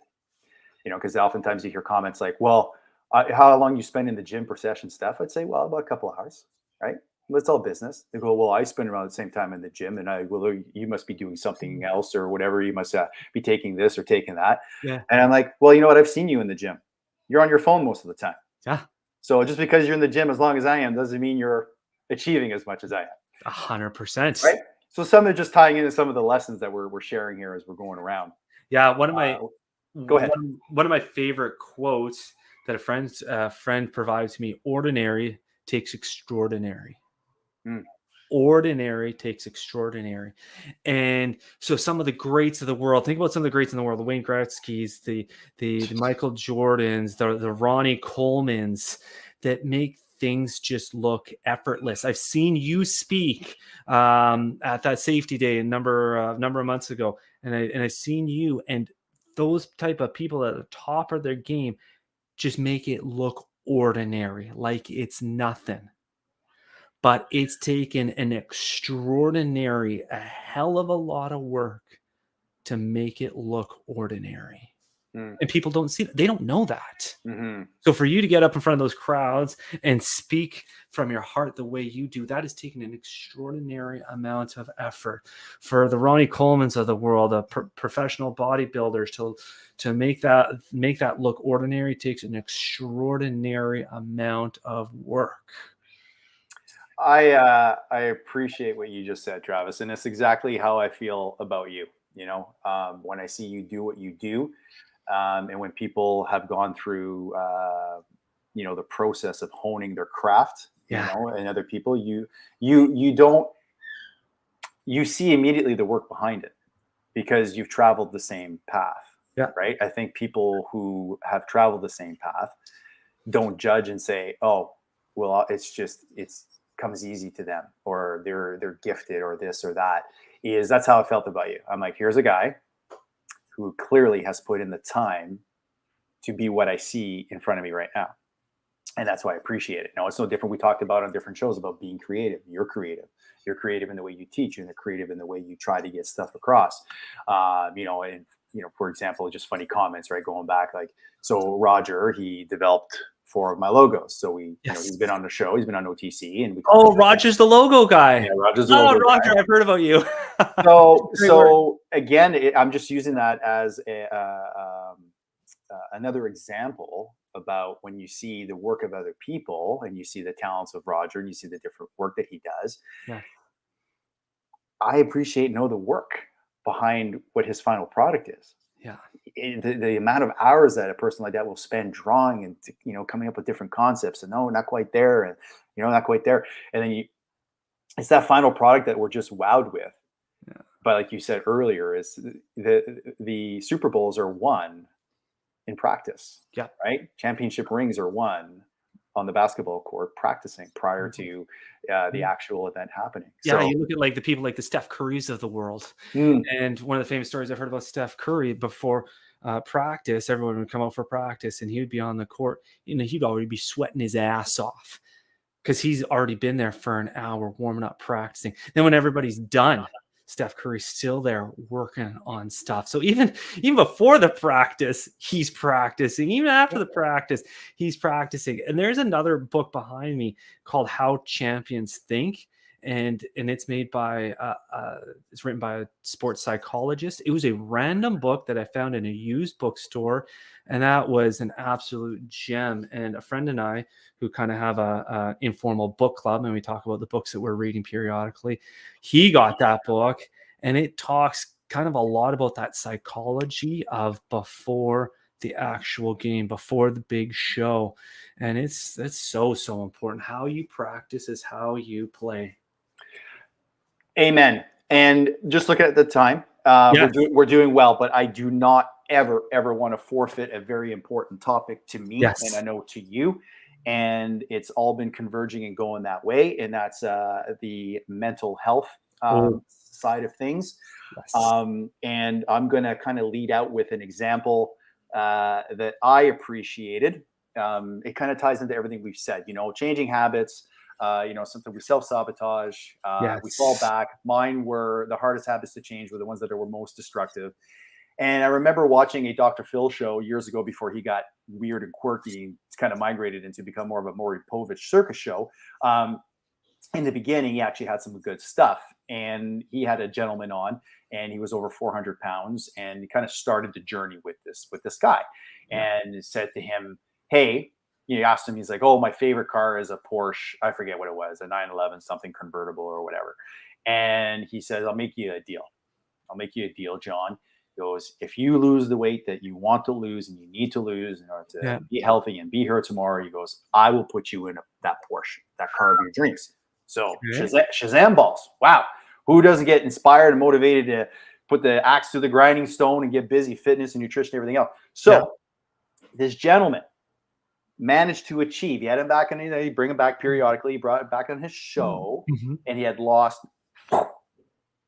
because oftentimes you hear comments like, well, how long you spend in the gym per session stuff? I'd say, well, about a couple of hours, right? But it's all business. They go, well, I spend around the same time in the gym, and you must be doing something else or whatever. You must be taking this or taking that. Yeah. And I'm like, well, you know what? I've seen you in the gym. You're on your phone most of the time. Yeah. So just because you're in the gym as long as I am doesn't mean you're achieving as much as I am, 100%. right? So some are just tying into some of the lessons that we're sharing here as we're going around. Yeah. Go ahead. One of my favorite quotes that a friend provides to me: ordinary takes extraordinary. Mm. Ordinary takes extraordinary. And so some of the greats of the world, think about some of the greats in the world: the Wayne Gretzky's, the Michael Jordans, the Ronnie Colemans, that make things just look effortless. I've seen you speak at that safety day a number of months ago, and I've seen you, and those type of people at the top of their game just make it look ordinary, like it's nothing. But it's taken an a hell of a lot of work to make it look ordinary. Mm. And people don't see that. They don't know that. Mm-hmm. So for you to get up in front of those crowds and speak from your heart the way you do, that is taking an extraordinary amount of effort. For the Ronnie Colemans of the world, the professional bodybuilders, to make that look ordinary takes an extraordinary amount of work. I appreciate what you just said, Travis, and it's exactly how I feel about you. When I see you do what you do, and when people have gone through, the process of honing their craft, Yeah. and other people, you see immediately the work behind it because you've traveled the same path. Yeah. Right. I think people who have traveled the same path don't judge and say, "Oh, well, it's comes easy to them, or they're gifted, or this or that." That's how I felt about you. I'm like, here's a guy who clearly has put in the time to be what I see in front of me right now. And that's why I appreciate it. Now, it's no different. We talked about on different shows about being creative. You're creative. You're creative in the way you teach. You're creative in the way you try to get stuff across. For example, just funny comments, right? Going back, like, so Roger, he developed 4 of my logos. So he's been on the show. He's been on OTC, and Roger's the logo guy. Yeah, Roger's the logo Roger, guy. I've heard about you. So again, I'm just using that as another example about when you see the work of other people and you see the talents of Roger and you see the different work that he does. Yeah. I appreciate know the work behind what his final product is. Yeah. The amount of hours that a person like that will spend drawing and coming up with different concepts, and no, not quite there, and not quite there, and then it's that final product that we're just wowed with. Yeah. But like you said earlier, is the Super Bowls are won in practice. Yeah. Right. Championship rings are won on the basketball court practicing prior to the actual event happening. Yeah. So, you look at like the people like the Steph Currys of the world. And one of the famous stories I've heard about Steph Curry, before practice, everyone would come out for practice and he would be on the court, he'd already be sweating his ass off because he's already been there for an hour warming up, practicing. Then when everybody's done, Steph Curry's still there working on stuff. So even before the practice, he's practicing. Even after the practice, he's practicing. And there's another book behind me called How Champions Think. And it's made by it's written by a sports psychologist. It was a random book that I found in a used bookstore, and that was an absolute gem. And a friend and I, who kind of have a informal book club, and we talk about the books that we're reading periodically, he got that book, and it talks kind of a lot about that psychology of before the actual game, before the big show. And it's so important. How you practice is how you play. Amen. And just look at the time. Yes. We're doing well, but I do not ever want to forfeit a very important topic to me, Yes. and I know to you. And it's all been converging and going that way, and that's the mental health side of things. Yes. And I'm going to kind of lead out with an example that I appreciated. It kind of ties into everything we've said. Changing habits. Something we self-sabotage, we fall back. Mine were the hardest habits to change, were the ones that were most destructive. And I remember watching a Dr. Phil show years ago before he got weird and quirky. It's kind of migrated into become more of a Maury Povich circus show. In the beginning, he actually had some good stuff, and he had a gentleman on, and he was over 400 pounds, and he kind of started the journey with this guy, and said to him, "Hey." You asked him, he's like, "Oh, my favorite car is a Porsche. I forget what it was, a 911, something convertible or whatever." And he says, "I'll make you a deal. I'll make you a deal, John." He goes, "If you lose the weight that you want to lose and you need to lose in order to be healthy and be here tomorrow," he goes, "I will put you in that Porsche, that car of your dreams." So Shazam balls. Wow. Who doesn't get inspired and motivated to put the axe to the grinding stone and get busy, fitness and nutrition, everything else? So this gentleman managed to achieve. He had him back, and he'd bring him back periodically. He brought it back on his show, and he had lost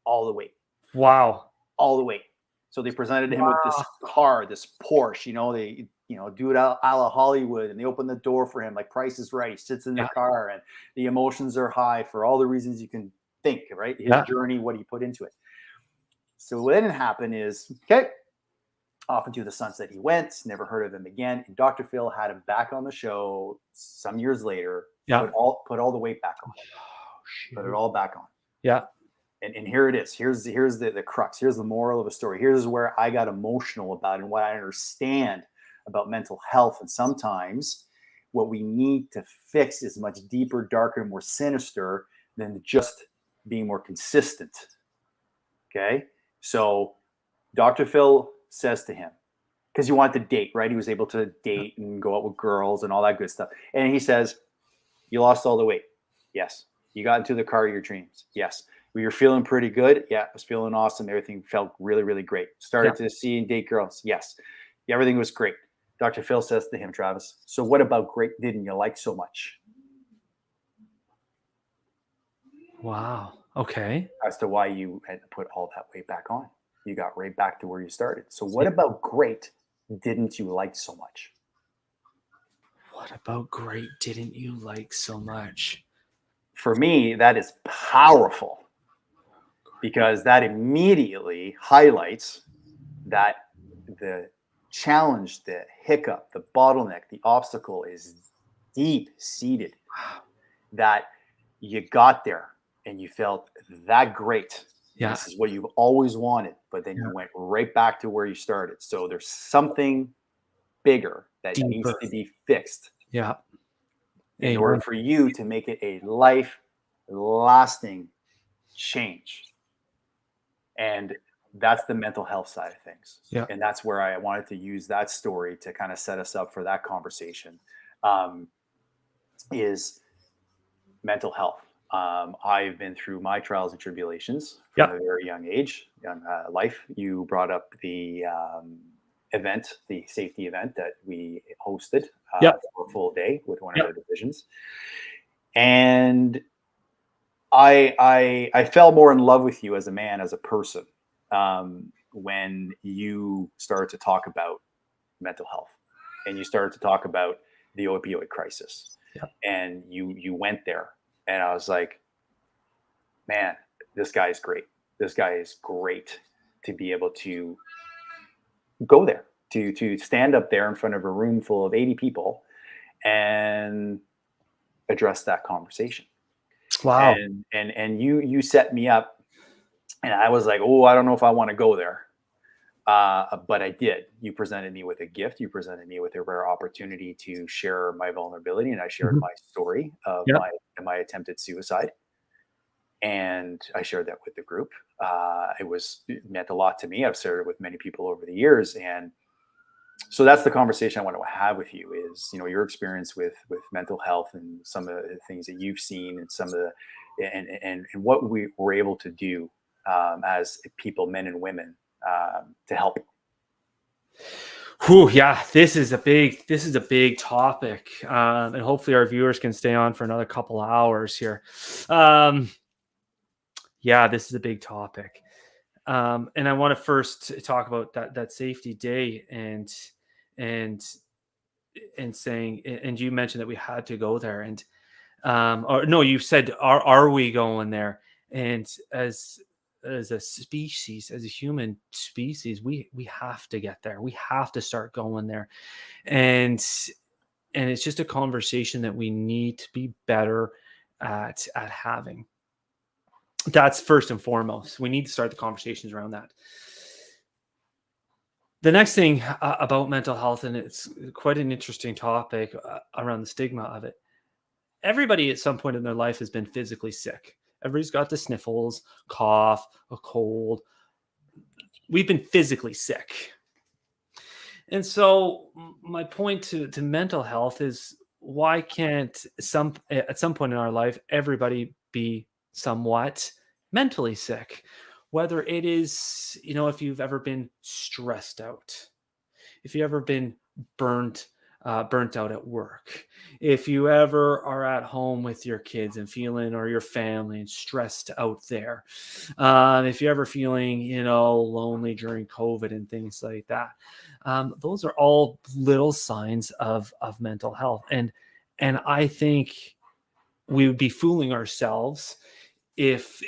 all the weight. Wow. All the weight. So they presented him with this car, this Porsche. They do it a la Hollywood, and they open the door for him like Price is Right. He sits in the car, and the emotions are high for all the reasons you can think, right? His journey, what he put into it. So what didn't happen is, okay, Off into the sunset he went, never heard of him again. And Dr. Phil had him back on the show some years later, Yeah. put all the weight back on, put it all back on. Yeah. And here it is. Here's the crux. Here's the moral of the story. Here's where I got emotional about and what I understand about mental health. And sometimes what we need to fix is much deeper, darker, more sinister than just being more consistent. Okay. So Dr. Phil says to him, because he wanted to date, right? He was able to date and go out with girls and all that good stuff. And he says, you lost all the weight. Yes. You got into the car of your dreams. Yes. You're feeling pretty good. Yeah. I was feeling awesome. Everything felt really, really great. Started to see and date girls. Yes. Everything was great. Dr. Phil says to him, Travis, so what about great didn't you like so much? Wow. Okay. As to why you had to put all that weight back on. You got right back to where you started. So what about great didn't you like so much? What about great didn't you like so much? For me, that is powerful because that immediately highlights that the challenge, the hiccup, the bottleneck, the obstacle is deep seated. That you got there and you felt that great. Yeah. This is what you've always wanted, but then you went right back to where you started. So there's something bigger that needs to be fixed. Yeah. In order for you to make it a life-lasting change. And that's the mental health side of things. Yeah. And that's where I wanted to use that story to kind of set us up for that conversation, is mental health. I've been through my trials and tribulations from a very young age, young life. You brought up the event, the safety event that we hosted for a full day with one of our divisions. And I fell more in love with you as a man, as a person, when you started to talk about mental health and you started to talk about the opioid crisis. And you went there. And I was like, man, this guy is great. This guy is great to be able to go there, to stand up there in front of a room full of 80 people and address that conversation. Wow. And you set me up and I was like, oh, I don't know if I want to go there. But I did. You presented me with a gift. You presented me with a rare opportunity to share my vulnerability. And I shared my story of my attempted suicide. And I shared that with the group. It meant a lot to me. I've shared it with many people over the years. And so that's the conversation I want to have with you is, your experience with mental health and some of the things that you've seen and some of the, and what we were able to do as people, men and women, to help. Whew, yeah, this is a big topic, and hopefully our viewers can stay on for another couple of hours here. Yeah, this is a big topic, and I want to first talk about that safety day and saying, and you mentioned that we had to go there, and or no, you said, are we going there? And as a species, as a human species, we have to get there. We have to start going there. And it's just a conversation that we need to be better at having. That's first and foremost. We need to start the conversations around that. The next thing about mental health, and it's quite an interesting topic around the stigma of it. Everybody at some point in their life has been physically sick. Everybody's got the sniffles, cough, a cold. We've been physically sick. And so my point to mental health is, why can't at some point in our life, everybody be somewhat mentally sick? Whether it is, if you've ever been stressed out, if you've ever been burnt out at work, if you ever are at home with your kids and feeling, or your family, and stressed out there, if you're ever feeling lonely during COVID and things like that, those are all little signs of mental health. And I think we would be fooling ourselves if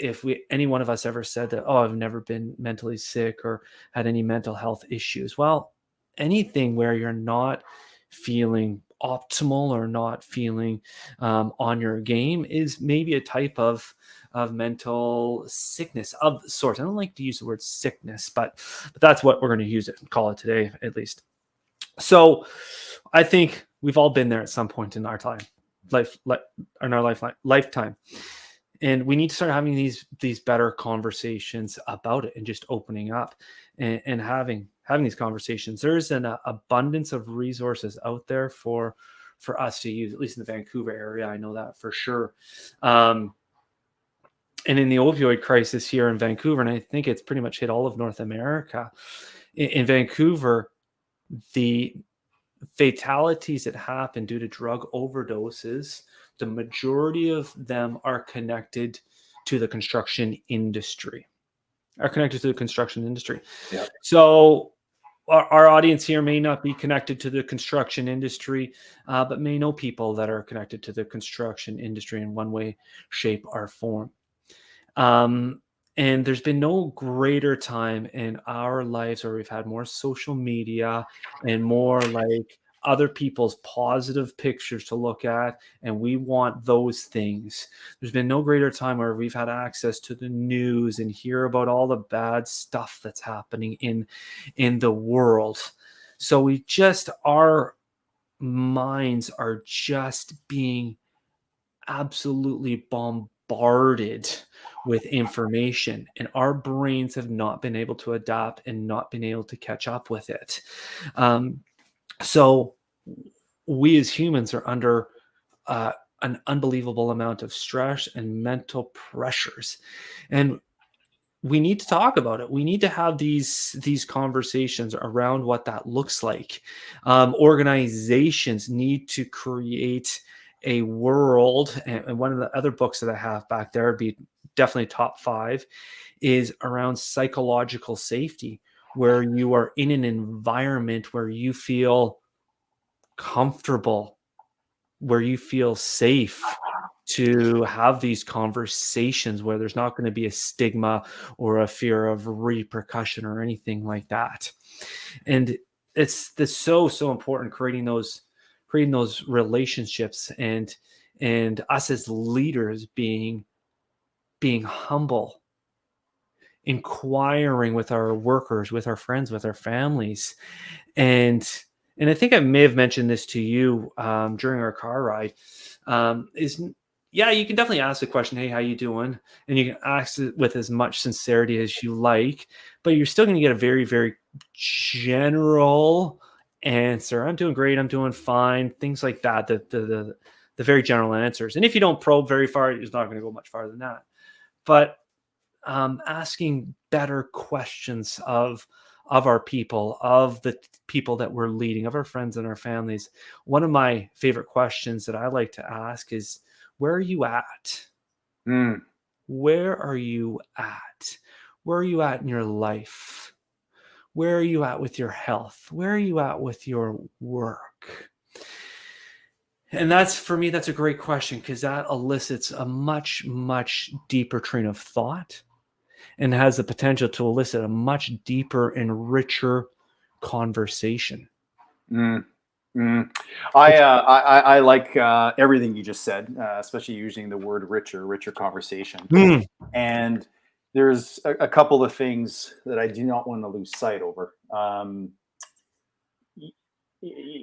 any one of us ever said that, oh, I've never been mentally sick or had any mental health issues. Well, anything where you're not feeling optimal or not feeling on your game is maybe a type of mental sickness of sorts. I don't like to use the word sickness, but that's what we're going to use it and call it today, at least. So I think we've all been there at some point in our lifetime. And we need to start having these better conversations about it and just opening up and having these conversations. There's an abundance of resources out there for us to use, at least in the Vancouver area. I know that for sure. And in the opioid crisis here in Vancouver, and I think it's pretty much hit all of North America, in Vancouver, the fatalities that happen due to drug overdoses, the majority of them are connected to the construction industry. Yeah. So our audience here may not be connected to the construction industry, but may know people that are connected to the construction industry in one way, shape, or form. And there's been no greater time in our lives where we've had more social media and more like other people's positive pictures to look at, and we want those things. There's been no greater time where we've had access to the news and hear about all the bad stuff that's happening in the world. So our minds are just being absolutely bombarded with information, and our brains have not been able to adapt and not been able to catch up with it. So we as humans are under an unbelievable amount of stress and mental pressures, and we need to talk about it. We need to have these conversations around what that looks like. Organizations need to create a world, and one of the other books that I have back there would be definitely top 5, is around psychological safety, where you are in an environment where you feel comfortable, where you feel safe to have these conversations, where there's not going to be a stigma or a fear of repercussion or anything like that. And it's so important, creating those relationships, and us as leaders being humble, inquiring with our workers, with our friends, with our families. And I think I may have mentioned this to you during our car ride, you can definitely ask the question, hey, how you doing? And you can ask it with as much sincerity as you like, but you're still going to get a very, very general answer. I'm doing great. I'm doing fine. Things like that. The very general answers. And if you don't probe very far, it's not going to go much farther than that. But asking better questions of our people, of the people that we're leading, of our friends and our families. One of my favorite questions that I like to ask is, where are you at? Where are you at? Where are you at in your life? Where are you at with your health? Where are you at with your work? And for me, that's a great question, because that elicits a much, much deeper train of thought and has the potential to elicit a much deeper and richer conversation. I like everything you just said, especially using the word richer conversation. And there's a couple of things that I do not want to lose sight over.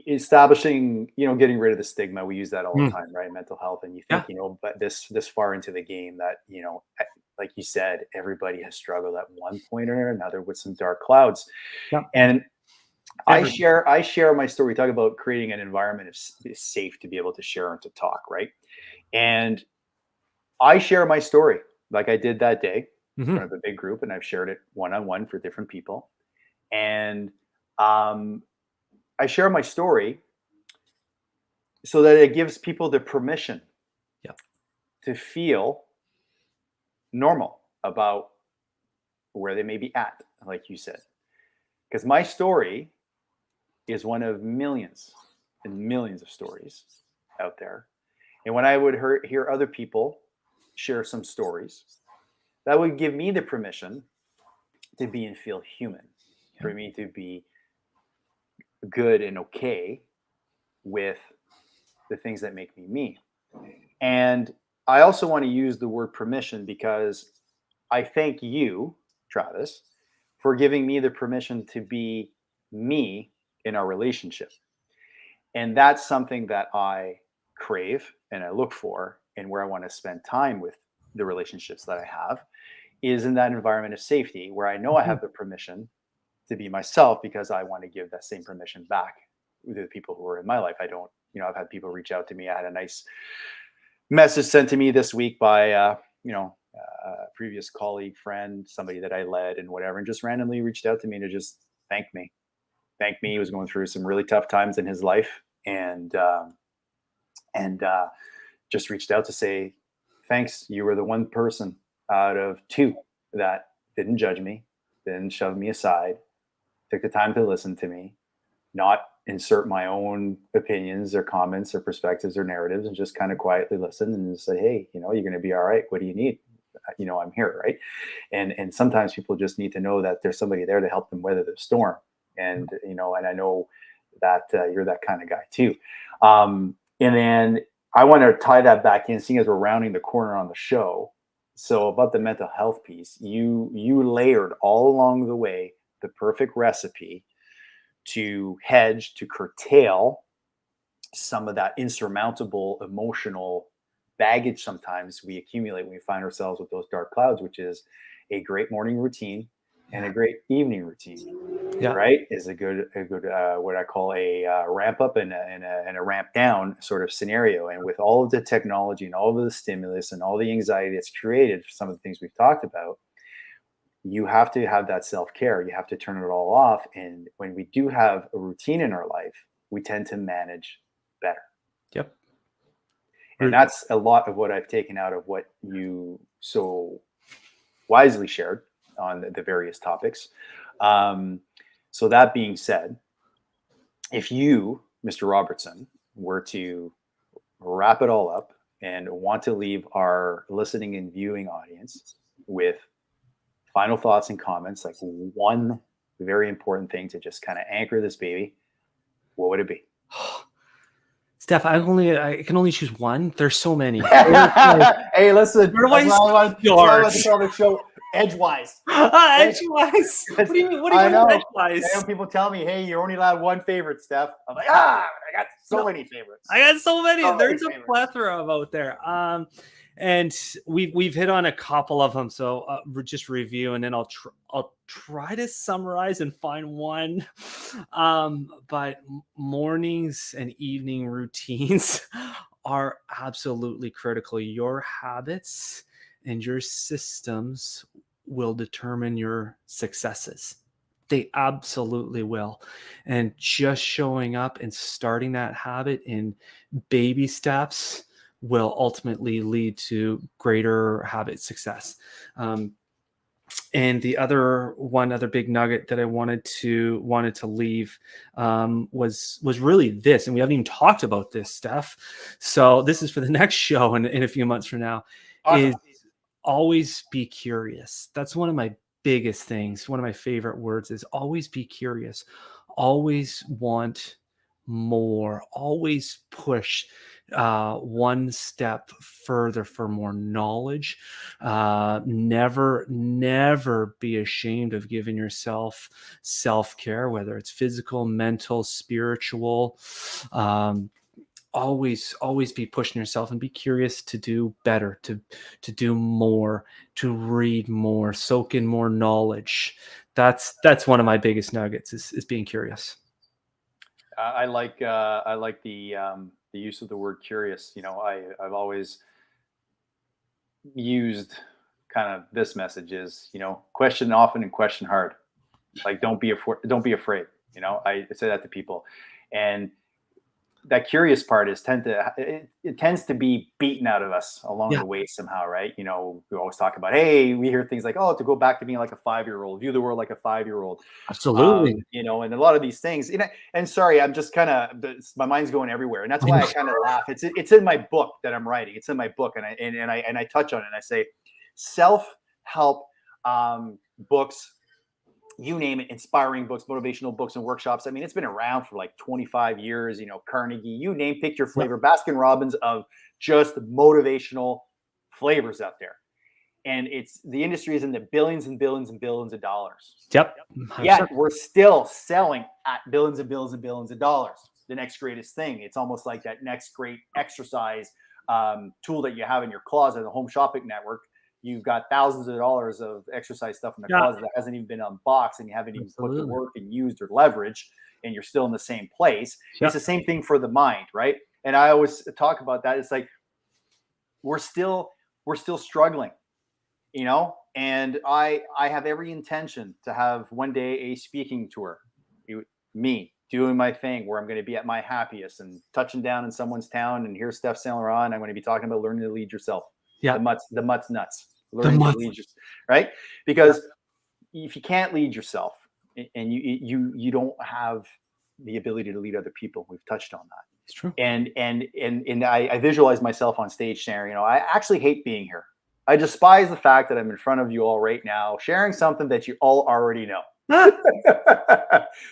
Establishing, getting rid of the stigma. We use that all the time, right? Mental health. And you think, but this far into the game that, like you said, everybody has struggled at one point or another with some dark clouds. And I share my story. We talk about creating an environment is safe to be able to share and to talk, right? And I share my story like I did that day in front of a big group, and I've shared it one-on-one for different people. And I share my story so that it gives people the permission to feel normal about where they may be at, like you said. Because my story is one of millions and millions of stories out there. And when I would hear other people share some stories that would give me the permission to be and feel human, for me to be good and okay with the things that make me me. And I also want to use the word permission because I thank you, Travis, for giving me the permission to be me in our relationship. And that's something that I crave and I look for, and where I want to spend time with the relationships that I have is in that environment of safety where I know I Mhm. have the permission to be myself because I want to give that same permission back to the people who are in my life. I don't, I've had people reach out to me. I had a nice message sent to me this week by, a previous colleague, friend, somebody that I led and whatever, and just randomly reached out to me to just thank me. Thank me. He was going through some really tough times in his life, and just reached out to say, thanks. You were the one person out of two that didn't judge me, didn't shove me aside, took the time to listen to me, not insert my own opinions or comments or perspectives or narratives, and just kind of quietly listen and just say, hey, you're going to be all right. What do you need? I'm here, right? And sometimes people just need to know that there's somebody there to help them weather the storm. And I know that you're that kind of guy too. And then I want to tie that back in, seeing as we're rounding the corner on the show. So about the mental health piece, you layered all along the way the perfect recipe to hedge, to curtail some of that insurmountable emotional baggage sometimes we accumulate when we find ourselves with those dark clouds, which is a great morning routine and a great evening routine. Yeah. Right, is a good what I call a ramp up and a ramp down sort of scenario. And with all of the technology and all of the stimulus and all the anxiety that's created for some of the things we've talked about, you have to have that self-care. You have to turn it all off. And when we do have a routine in our life, we tend to manage better. Yep. And that's a lot of what I've taken out of what you so wisely shared on the various topics. So that being said, if you, Mr. Robertson, were to wrap it all up and want to leave our listening and viewing audience with final thoughts and comments, like one very important thing to just kind of anchor this baby, what would it be? Steph, I can only choose one. There's so many. Hey, listen, Where do I that's why I like to start? call the show Edgewise. Edgewise. What do you mean? What do you I mean know. edgewise? I know people tell me, hey, you're only allowed one favorite, Steph. I'm like, I got so No, many favorites. I got so many. So There's many a favorites. plethora of out there. And we've hit on a couple of them. So we're just review, and then I'll try to summarize and find one. But mornings and evening routines are absolutely critical. Your habits and your systems will determine your successes. They absolutely will. And just showing up and starting that habit in baby steps will ultimately lead to greater habit success. And the other big nugget that I wanted to leave was really this, and we haven't even talked about this stuff. So this is for the next show in a few months from now. Awesome. Is always be curious. That's one of my biggest things. One of my favorite words is always be curious. Always want more. Always push one step further for more knowledge. Never be ashamed of giving yourself self-care, whether it's physical, mental, spiritual. Always be pushing yourself and be curious to do better, to do more, to read more, soak in more knowledge. That's one of my biggest nuggets is being curious. I like the use of the word curious. I've always used kind of this message is, question often and question hard. Like don't be afraid. I say that to people, and that curious part is it tends to be beaten out of us along Yeah, the way somehow, right? We always talk about, hey, we hear things like, oh, to go back to being like a 5-year-old, view the world like a 5-year-old. absolutely. And a lot of these things, and sorry, I'm just kind of, my mind's going everywhere, and that's why I kind of laugh. It's in my book that I'm writing. It's in my book, and I touch on it. And I say, self-help books, you name it, inspiring books, motivational books, and workshops. I mean, it's been around for like 25 years. Carnegie, you name, pick your Yep. flavor. Baskin Robbins of just motivational flavors out there. And the industry is in the billions and billions and billions of dollars. Yep. Yet we're still selling at billions and billions and billions of dollars. The next greatest thing. It's almost like that next great exercise tool that you have in your closet, the Home Shopping Network. You've got thousands of dollars of exercise stuff in the closet that hasn't even been unboxed, and you haven't even put to work and used or leveraged, and you're still in the same place. It's the same thing for the mind, right? And I always talk about that. It's like we're still struggling, and I have every intention to have one day a speaking tour, me doing my thing where I'm going to be at my happiest and touching down in someone's town, and here's Steph Saint Laurent. I'm going to be talking about learning to lead yourself. Yeah. The mutt's nuts. Learning to lead yourself, right? Because if you can't lead yourself, and you don't have the ability to lead other people, we've touched on that. It's true. And I visualize myself on stage sharing. I actually hate being here. I despise the fact that I'm in front of you all right now, sharing something that you all already know.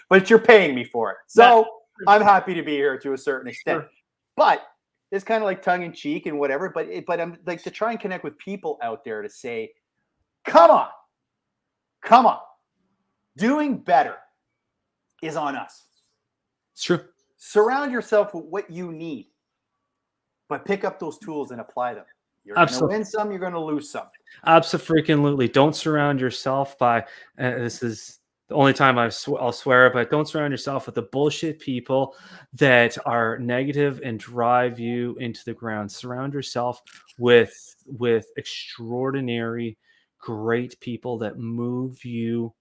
But you're paying me for it, so I'm happy to be here to a certain extent. Sure. But it's kind of like tongue in cheek and whatever, but I'm like to try and connect with people out there to say, come on, doing better is on us. It's true. Surround yourself with what you need, but pick up those tools and apply them. You're going to win some, you're going to lose some. Absolutely. Don't surround yourself by, this is the only time I'll swear, but don't surround yourself with the bullshit people that are negative and drive you into the ground. Surround yourself with extraordinary, great people that move you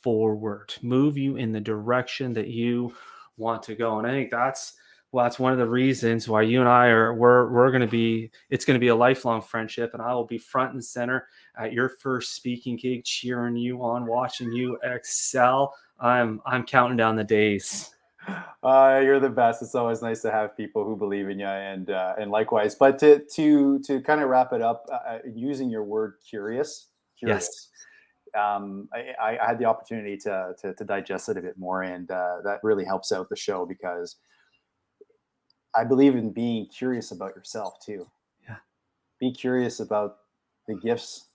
forward, move you in the direction that you want to go. And I think that's one of the reasons why you and I we're going to be, it's going to be a lifelong friendship, and I will be front and center at your first speaking gig, cheering you on, watching you excel. I'm counting down the days. You're the best. It's always nice to have people who believe in you, and likewise. But to kind of wrap it up, using your word curious. Yes. I had the opportunity to digest it a bit more, and that really helps out the show, because I believe in being curious about yourself too. Yeah. Be curious about the gifts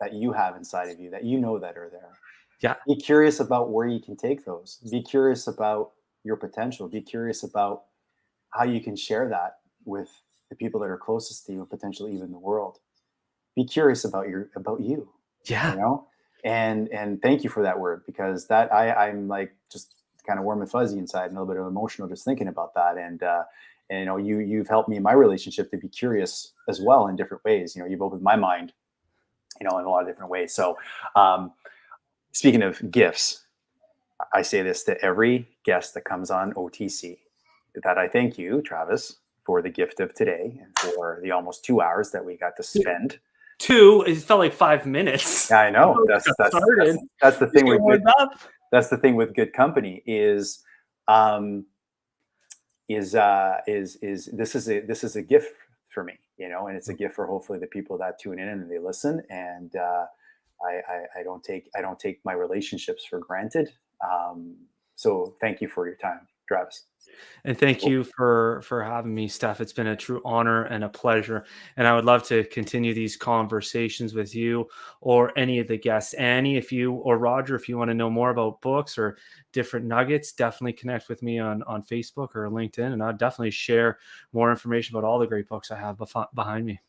that you have inside of you that that are there. Yeah. Be curious about where you can take those. Be curious about your potential. Be curious about how you can share that with the people that are closest to you, and potentially even the world. Be curious about you. Yeah. And thank you for that word, because that I'm like just kind of warm and fuzzy inside and a little bit of emotional just thinking about that. And you've helped me in my relationship to be curious as well in different ways. You've opened my mind, in a lot of different ways. So speaking of gifts, I say this to every guest that comes on OTC, that I thank you, Travis, for the gift of today and for the almost 2 hours that we got to spend. It felt like 5 minutes. Yeah, I know. That's the thing with good. That's the thing with good company is this is a gift for me, and it's a gift for hopefully the people that tune in and they listen. And I don't take my relationships for granted. So thank you for your time, Travis. And thank you for having me, Steph. It's been a true honor and a pleasure. And I would love to continue these conversations with you or any of the guests. Annie, or Roger, if you want to know more about books or different nuggets, definitely connect with me on Facebook or LinkedIn. And I'll definitely share more information about all the great books I have behind me.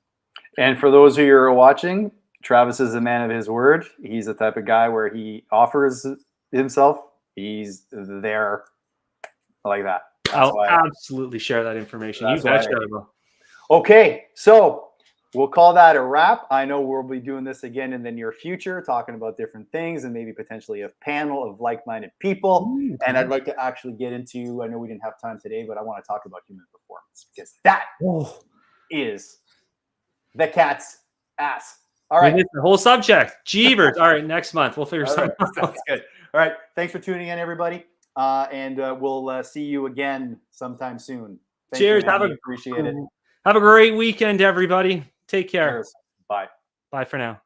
And for those of you who are watching, Travis is a man of his word. He's the type of guy where he offers himself. He's there like that. I'll absolutely share that information. You betcha. Okay, so we'll call that a wrap. I know we'll be doing this again in the near future, talking about different things and maybe potentially a panel of like-minded people. Ooh, And I'd like to actually get into, I know we didn't have time today, but I want to talk about human performance because that is the cat's ass. All right. It is the whole subject. Jeebers. All right, next month we'll figure something out. Sounds good. All right. Thanks for tuning in, everybody. And we'll see you again sometime soon. Thank Cheers. You, appreciate it. Have a great weekend, everybody. Take care. Cheers. Bye. Bye for now.